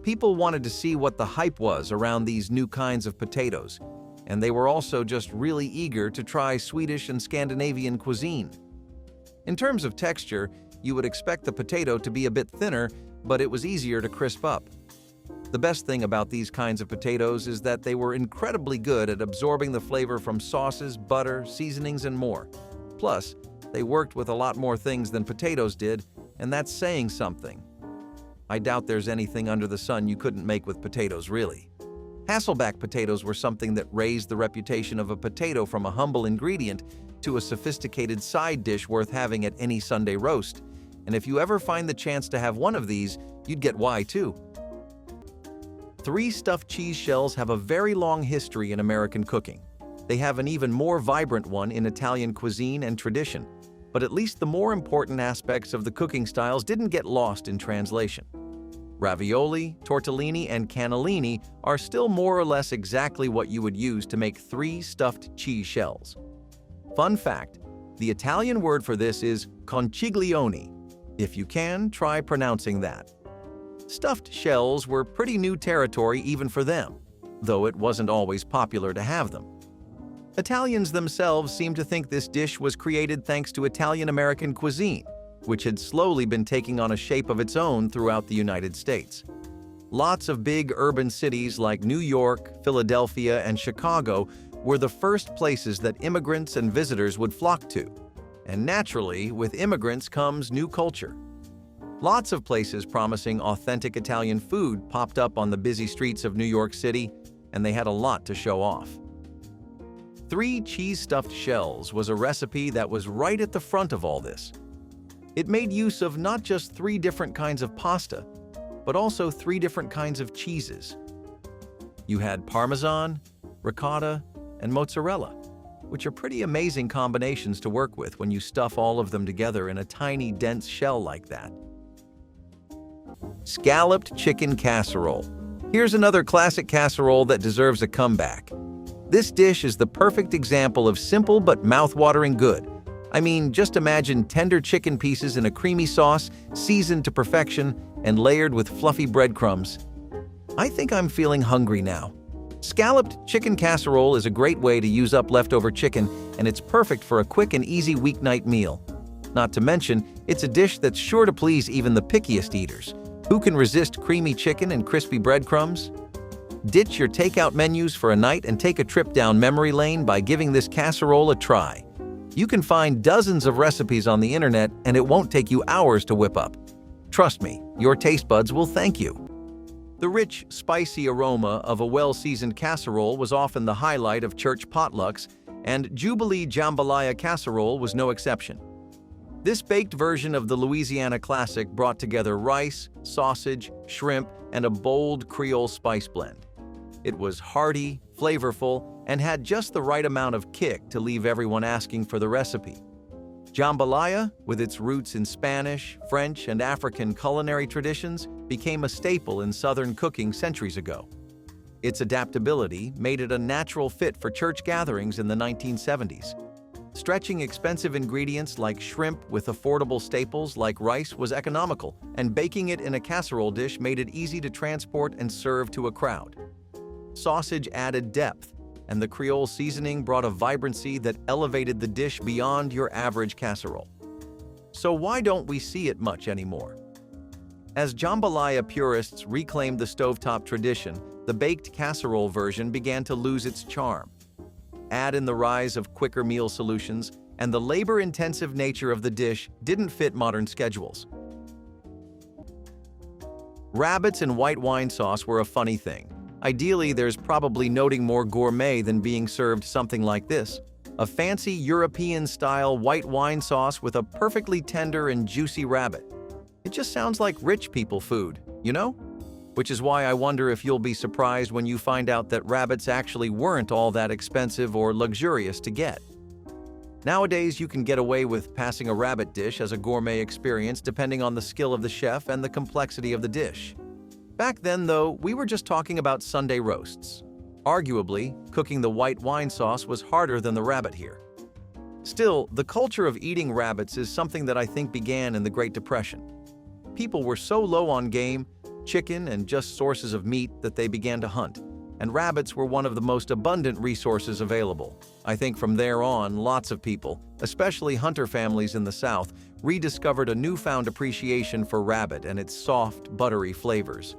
People wanted to see what the hype was around these new kinds of potatoes, and they were also just really eager to try Swedish and Scandinavian cuisine. In terms of texture, you would expect the potato to be a bit thinner, but it was easier to crisp up. The best thing about these kinds of potatoes is that they were incredibly good at absorbing the flavor from sauces, butter, seasonings, and more. Plus, they worked with a lot more things than potatoes did, and that's saying something. I doubt there's anything under the sun you couldn't make with potatoes, really. Hasselback potatoes were something that raised the reputation of a potato from a humble ingredient to a sophisticated side dish worth having at any Sunday roast. And if you ever find the chance to have one of these, you'd get why too. 3 stuffed cheese shells have a very long history in American cooking. They have an even more vibrant one in Italian cuisine and tradition, but at least the more important aspects of the cooking styles didn't get lost in translation. Ravioli, tortellini, and cannellini are still more or less exactly what you would use to make 3 stuffed cheese shells. Fun fact, the Italian word for this is conchiglione. If you can, try pronouncing that. Stuffed shells were pretty new territory even for them, though it wasn't always popular to have them. Italians themselves seem to think this dish was created thanks to Italian-American cuisine, which had slowly been taking on a shape of its own throughout the United States. Lots of big urban cities like New York, Philadelphia, and Chicago were the first places that immigrants and visitors would flock to. And naturally, with immigrants comes new culture. Lots of places promising authentic Italian food popped up on the busy streets of New York City, and they had a lot to show off. 3 cheese-stuffed shells was a recipe that was right at the front of all this. It made use of not just 3 different kinds of pasta, but also 3 different kinds of cheeses. You had Parmesan, ricotta, and mozzarella, which are pretty amazing combinations to work with when you stuff all of them together in a tiny, dense shell like that. Scalloped chicken casserole. Here's another classic casserole that deserves a comeback. This dish is the perfect example of simple but mouth-watering good. I mean, just imagine tender chicken pieces in a creamy sauce, seasoned to perfection, and layered with fluffy breadcrumbs. I think I'm feeling hungry now. Scalloped chicken casserole is a great way to use up leftover chicken, and it's perfect for a quick and easy weeknight meal. Not to mention, it's a dish that's sure to please even the pickiest eaters. Who can resist creamy chicken and crispy breadcrumbs? Ditch your takeout menus for a night and take a trip down memory lane by giving this casserole a try. You can find dozens of recipes on the internet, and it won't take you hours to whip up. Trust me, your taste buds will thank you. The rich, spicy aroma of a well-seasoned casserole was often the highlight of church potlucks, and Jubilee jambalaya casserole was no exception. This baked version of the Louisiana classic brought together rice, sausage, shrimp, and a bold Creole spice blend. It was hearty, flavorful, and had just the right amount of kick to leave everyone asking for the recipe. Jambalaya, with its roots in Spanish, French, and African culinary traditions, became a staple in Southern cooking centuries ago. Its adaptability made it a natural fit for church gatherings in the 1970s. Stretching expensive ingredients like shrimp with affordable staples like rice was economical, and baking it in a casserole dish made it easy to transport and serve to a crowd. Sausage added depth, and the Creole seasoning brought a vibrancy that elevated the dish beyond your average casserole. So why don't we see it much anymore? As jambalaya purists reclaimed the stovetop tradition, the baked casserole version began to lose its charm. Add in the rise of quicker meal solutions, and the labor-intensive nature of the dish didn't fit modern schedules. Rabbits and white wine sauce were a funny thing. Ideally, there's probably nothing more gourmet than being served something like this: a fancy European-style white wine sauce with a perfectly tender and juicy rabbit. It just sounds like rich people food, you know? Which is why I wonder if you'll be surprised when you find out that rabbits actually weren't all that expensive or luxurious to get. Nowadays, you can get away with passing a rabbit dish as a gourmet experience depending on the skill of the chef and the complexity of the dish. Back then, though, we were just talking about Sunday roasts. Arguably, cooking the white wine sauce was harder than the rabbit here. Still, the culture of eating rabbits is something that I think began in the Great Depression. People were so low on game, chicken, and just sources of meat that they began to hunt, and rabbits were one of the most abundant resources available. I think from there on, lots of people, especially hunter families in the South, rediscovered a newfound appreciation for rabbit and its soft, buttery flavors.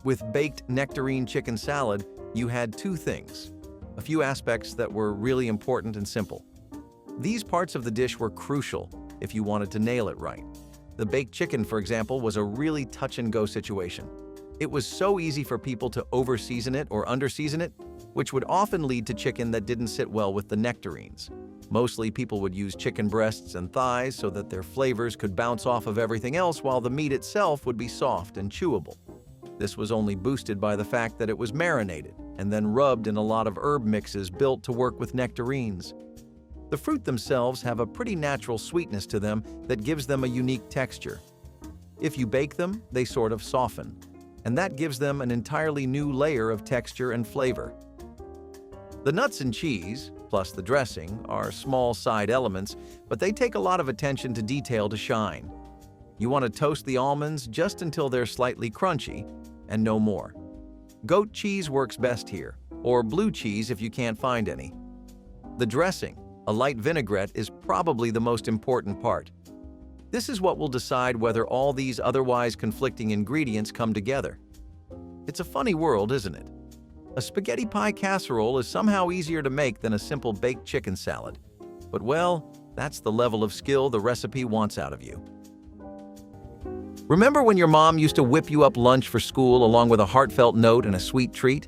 With baked nectarine chicken salad, you had two things, a few aspects that were really important and simple. These parts of the dish were crucial if you wanted to nail it right. The baked chicken, for example, was a really touch-and-go situation. It was so easy for people to over-season it or under-season it, which would often lead to chicken that didn't sit well with the nectarines. Mostly people would use chicken breasts and thighs so that their flavors could bounce off of everything else while the meat itself would be soft and chewable. This was only boosted by the fact that it was marinated and then rubbed in a lot of herb mixes built to work with nectarines. The fruit themselves have a pretty natural sweetness to them that gives them a unique texture. If you bake them, they sort of soften, and that gives them an entirely new layer of texture and flavor. The nuts and cheese, plus the dressing, are small side elements, but they take a lot of attention to detail to shine. You want to toast the almonds just until they're slightly crunchy, and no more. Goat cheese works best here, or blue cheese if you can't find any. The dressing, a light vinaigrette, is probably the most important part. This is what will decide whether all these otherwise conflicting ingredients come together. It's a funny world, isn't it? A spaghetti pie casserole is somehow easier to make than a simple baked chicken salad. But well, that's the level of skill the recipe wants out of you. Remember when your mom used to whip you up lunch for school along with a heartfelt note and a sweet treat?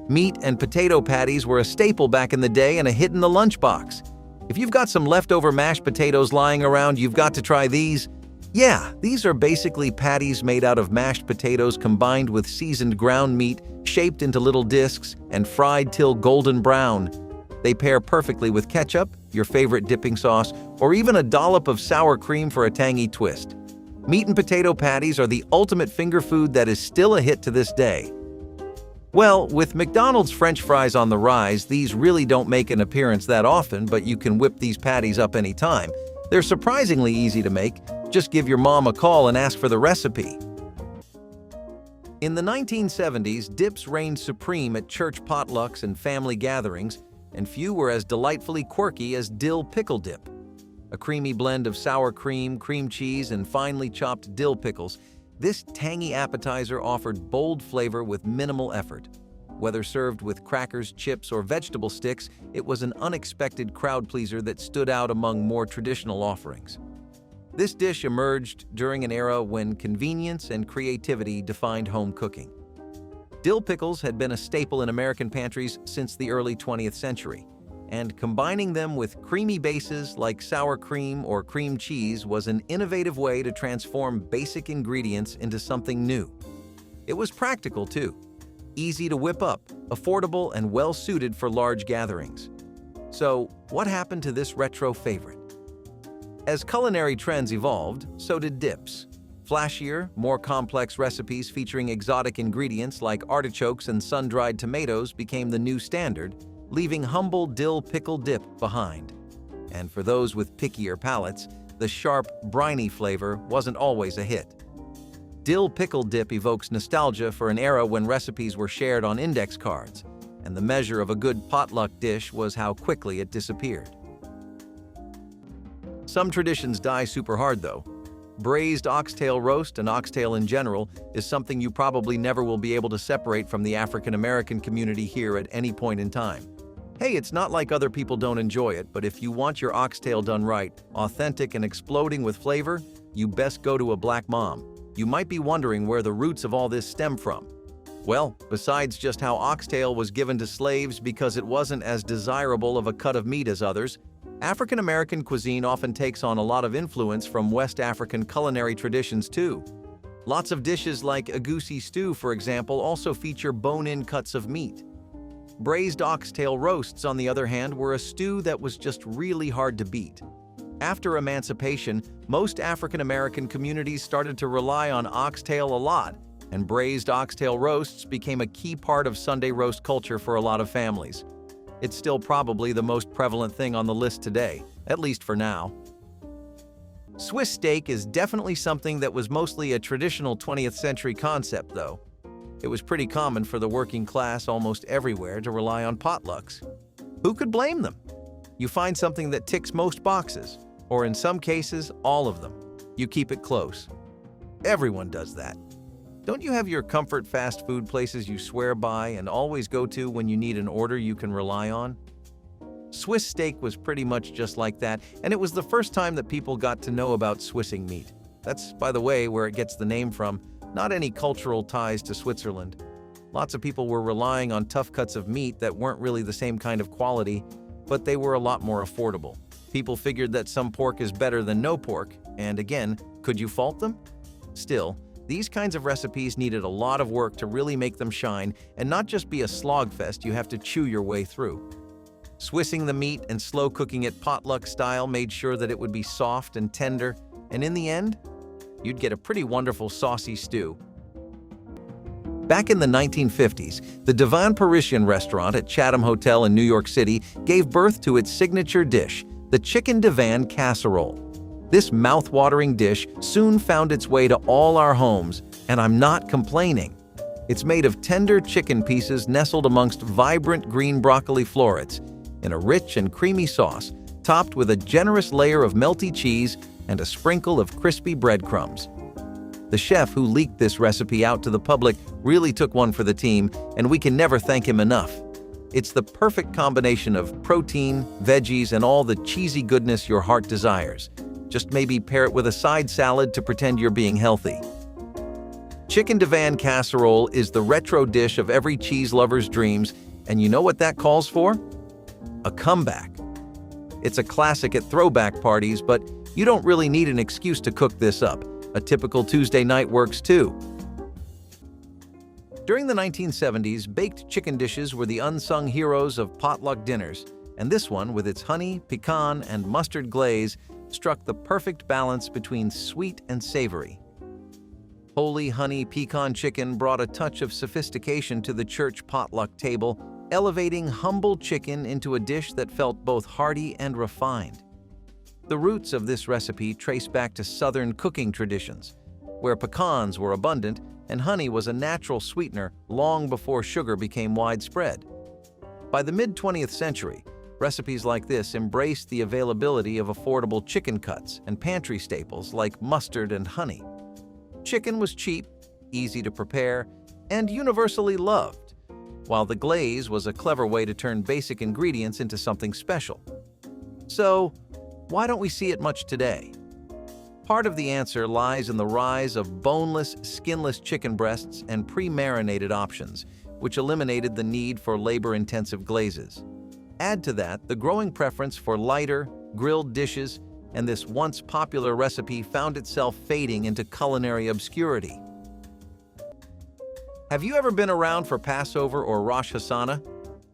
Meat and potato patties were a staple back in the day and a hit in the lunchbox. If you've got some leftover mashed potatoes lying around, you've got to try these. Yeah, these are basically patties made out of mashed potatoes combined with seasoned ground meat, shaped into little discs, and fried till golden brown. They pair perfectly with ketchup, your favorite dipping sauce, or even a dollop of sour cream for a tangy twist. Meat and potato patties are the ultimate finger food that is still a hit to this day. Well, with McDonald's French fries on the rise, these really don't make an appearance that often, but you can whip these patties up anytime. They're surprisingly easy to make. Just give your mom a call and ask for the recipe. In the 1970s, dips reigned supreme at church potlucks and family gatherings, and few were as delightfully quirky as dill pickle dip. A creamy blend of sour cream, cream cheese, and finely chopped dill pickles, this tangy appetizer offered bold flavor with minimal effort. Whether served with crackers, chips, or vegetable sticks, it was an unexpected crowd pleaser that stood out among more traditional offerings. This dish emerged during an era when convenience and creativity defined home cooking. Dill pickles had been a staple in American pantries since the early 20th century, and combining them with creamy bases like sour cream or cream cheese was an innovative way to transform basic ingredients into something new. It was practical, too. Easy to whip up, affordable, and well-suited for large gatherings. So, what happened to this retro favorite? As culinary trends evolved, so did dips. Flashier, more complex recipes featuring exotic ingredients like artichokes and sun-dried tomatoes became the new standard, leaving humble dill pickle dip behind. And for those with pickier palates, the sharp, briny flavor wasn't always a hit. Dill pickle dip evokes nostalgia for an era when recipes were shared on index cards, and the measure of a good potluck dish was how quickly it disappeared. Some traditions die super hard, though. Braised oxtail roast and oxtail in general is something you probably never will be able to separate from the African American community here at any point in time. Hey, it's not like other people don't enjoy it, but if you want your oxtail done right, authentic and exploding with flavor, you best go to a black mom. You might be wondering where the roots of all this stem from. Well, besides just how oxtail was given to slaves because it wasn't as desirable of a cut of meat as others, African American cuisine often takes on a lot of influence from West African culinary traditions too. Lots of dishes like egusi stew, for example, also feature bone-in cuts of meat. Braised oxtail roasts, on the other hand, were a stew that was just really hard to beat. After emancipation, most African American communities started to rely on oxtail a lot, and braised oxtail roasts became a key part of Sunday roast culture for a lot of families. It's still probably the most prevalent thing on the list today, at least for now. Swiss steak is definitely something that was mostly a traditional 20th century concept, though. It was pretty common for the working class almost everywhere to rely on potlucks. Who could blame them? You find something that ticks most boxes, or in some cases, all of them. You keep it close. Everyone does that. Don't you have your comfort fast food places you swear by and always go to when you need an order you can rely on? Swiss steak was pretty much just like that, and it was the first time that people got to know about Swissing meat. That's, by the way, where it gets the name from, not any cultural ties to Switzerland. Lots of people were relying on tough cuts of meat that weren't really the same kind of quality, but they were a lot more affordable. People figured that some pork is better than no pork, and again, could you fault them? Still, these kinds of recipes needed a lot of work to really make them shine and not just be a slogfest you have to chew your way through. Swissing the meat and slow cooking it potluck style made sure that it would be soft and tender, and in the end, you'd get a pretty wonderful saucy stew. Back in the 1950s, the Divan Parisian restaurant at Chatham Hotel in New York City gave birth to its signature dish, the chicken divan casserole. This mouth-watering dish soon found its way to all our homes, and I'm not complaining. It's made of tender chicken pieces nestled amongst vibrant green broccoli florets in a rich and creamy sauce, topped with a generous layer of melty cheese and a sprinkle of crispy breadcrumbs. The chef who leaked this recipe out to the public really took one for the team, and we can never thank him enough. It's the perfect combination of protein, veggies, and all the cheesy goodness your heart desires. Just maybe pair it with a side salad to pretend you're being healthy. Chicken divan casserole is the retro dish of every cheese lover's dreams, and you know what that calls for? A comeback. It's a classic at throwback parties, but you don't really need an excuse to cook this up. A typical Tuesday night works too. During the 1970s, baked chicken dishes were the unsung heroes of potluck dinners, and this one, with its honey, pecan, and mustard glaze, struck the perfect balance between sweet and savory. Holy honey pecan chicken brought a touch of sophistication to the church potluck table, elevating humble chicken into a dish that felt both hearty and refined. The roots of this recipe trace back to Southern cooking traditions, where pecans were abundant and honey was a natural sweetener long before sugar became widespread. By the mid-20th century, recipes like this embraced the availability of affordable chicken cuts and pantry staples like mustard and honey. Chicken was cheap, easy to prepare, and universally loved, while the glaze was a clever way to turn basic ingredients into something special. So, why don't we see it much today? Part of the answer lies in the rise of boneless, skinless chicken breasts and pre-marinated options, which eliminated the need for labor-intensive glazes. Add to that the growing preference for lighter, grilled dishes, and this once popular recipe found itself fading into culinary obscurity. Have you ever been around for Passover or Rosh Hashanah?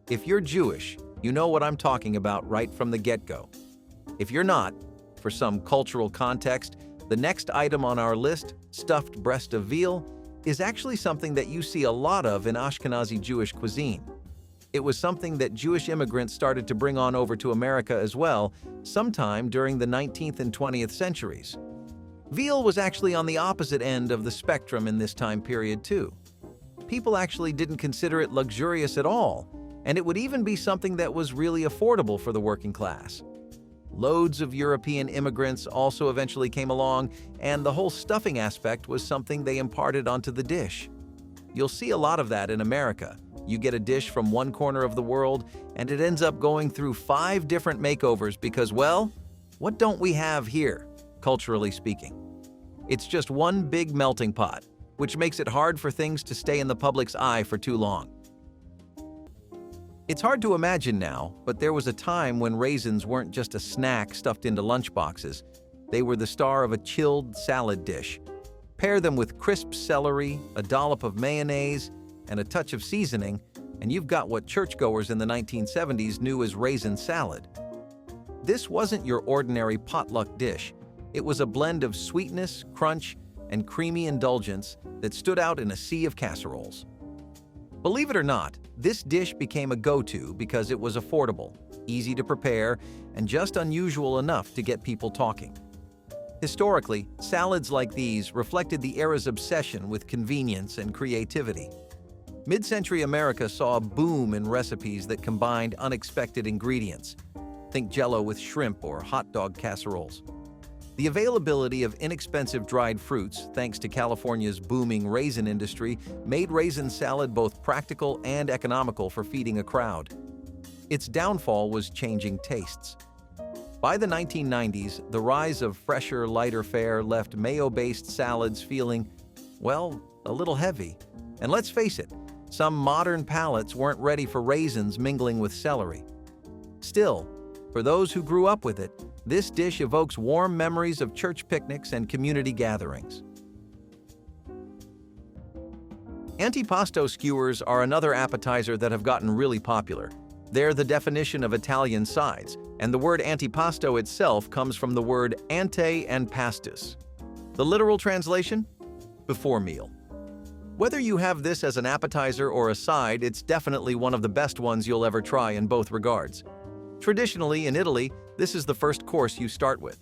If you're Jewish, you know what I'm talking about right from the get-go. If you're not, for some cultural context, the next item on our list, stuffed breast of veal, is actually something that you see a lot of in Ashkenazi Jewish cuisine. It was something that Jewish immigrants started to bring on over to America as well, sometime during the 19th and 20th centuries. Veal was actually on the opposite end of the spectrum in this time period too. People actually didn't consider it luxurious at all, and it would even be something that was really affordable for the working class. Loads of European immigrants also eventually came along, and the whole stuffing aspect was something they imparted onto the dish. You'll see a lot of that in America. You get a dish from one corner of the world, and it ends up going through 5 different makeovers because, well, what don't we have here, culturally speaking? It's just one big melting pot, which makes it hard for things to stay in the public's eye for too long. It's hard to imagine now, but there was a time when raisins weren't just a snack stuffed into lunchboxes. They were the star of a chilled salad dish. Pair them with crisp celery, a dollop of mayonnaise, and a touch of seasoning, and you've got what churchgoers in the 1970s knew as raisin salad. This wasn't your ordinary potluck dish. It was a blend of sweetness, crunch, and creamy indulgence that stood out in a sea of casseroles. Believe it or not, this dish became a go-to because it was affordable, easy to prepare, and just unusual enough to get people talking. Historically, salads like these reflected the era's obsession with convenience and creativity. Mid-century America saw a boom in recipes that combined unexpected ingredients. Think Jell-O with shrimp or hot dog casseroles. The availability of inexpensive dried fruits, thanks to California's booming raisin industry, made raisin salad both practical and economical for feeding a crowd. Its downfall was changing tastes. By the 1990s, the rise of fresher, lighter fare left mayo-based salads feeling, well, a little heavy. And let's face it, some modern palates weren't ready for raisins mingling with celery. Still, for those who grew up with it, this dish evokes warm memories of church picnics and community gatherings. Antipasto skewers are another appetizer that have gotten really popular. They're the definition of Italian sides, and the word antipasto itself comes from the word ante and pastus. The literal translation? Before meal. Whether you have this as an appetizer or a side, it's definitely one of the best ones you'll ever try in both regards. Traditionally, in Italy, this is the first course you start with.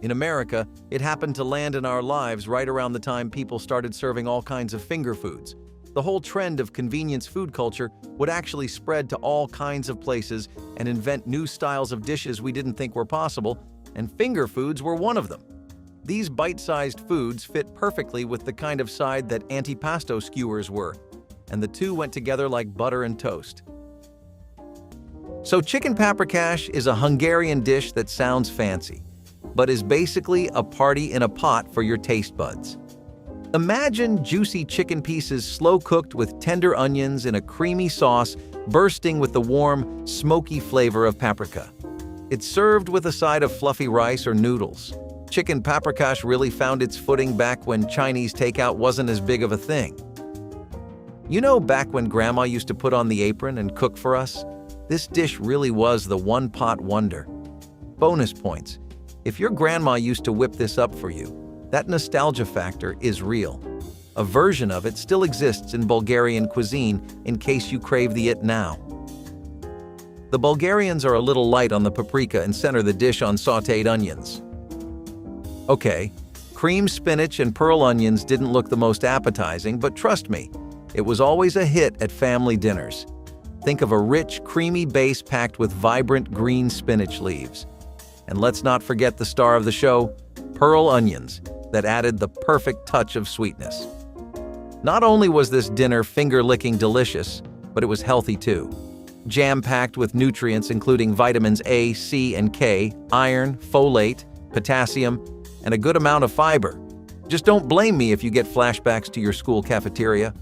In America, it happened to land in our lives right around the time people started serving all kinds of finger foods. The whole trend of convenience food culture would actually spread to all kinds of places and invent new styles of dishes we didn't think were possible, and finger foods were one of them. These bite-sized foods fit perfectly with the kind of side that antipasto skewers were, and the two went together like butter and toast. So chicken paprikash is a Hungarian dish that sounds fancy, but is basically a party in a pot for your taste buds. Imagine juicy chicken pieces slow-cooked with tender onions in a creamy sauce, bursting with the warm, smoky flavor of paprika. It's served with a side of fluffy rice or noodles. Chicken paprikash really found its footing back when Chinese takeout wasn't as big of a thing. You know, back when Grandma used to put on the apron and cook for us? This dish really was the one-pot wonder. Bonus points. If your grandma used to whip this up for you, that nostalgia factor is real. A version of it still exists in Bulgarian cuisine in case you crave the it now. The Bulgarians are a little light on the paprika and center the dish on sautéed onions. Okay, Creamed spinach and pearl onions didn't look the most appetizing, but trust me, it was always a hit at family dinners. Think of a rich, creamy base packed with vibrant green spinach leaves. And let's not forget the star of the show, pearl onions, that added the perfect touch of sweetness. Not only was this dinner finger-licking delicious, but it was healthy too. Jam-packed with nutrients including vitamins A, C, and K, iron, folate, potassium, and a good amount of fiber. Just don't blame me if you get flashbacks to your school cafeteria.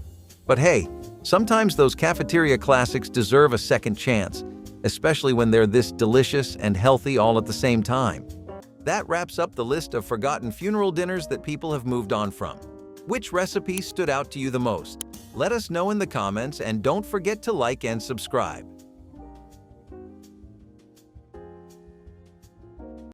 But hey, sometimes those cafeteria classics deserve a second chance, especially when they're this delicious and healthy all at the same time. That wraps up the list of forgotten funeral dinners that people have moved on from. Which recipe stood out to you the most? Let us know in the comments, and don't forget to like and subscribe.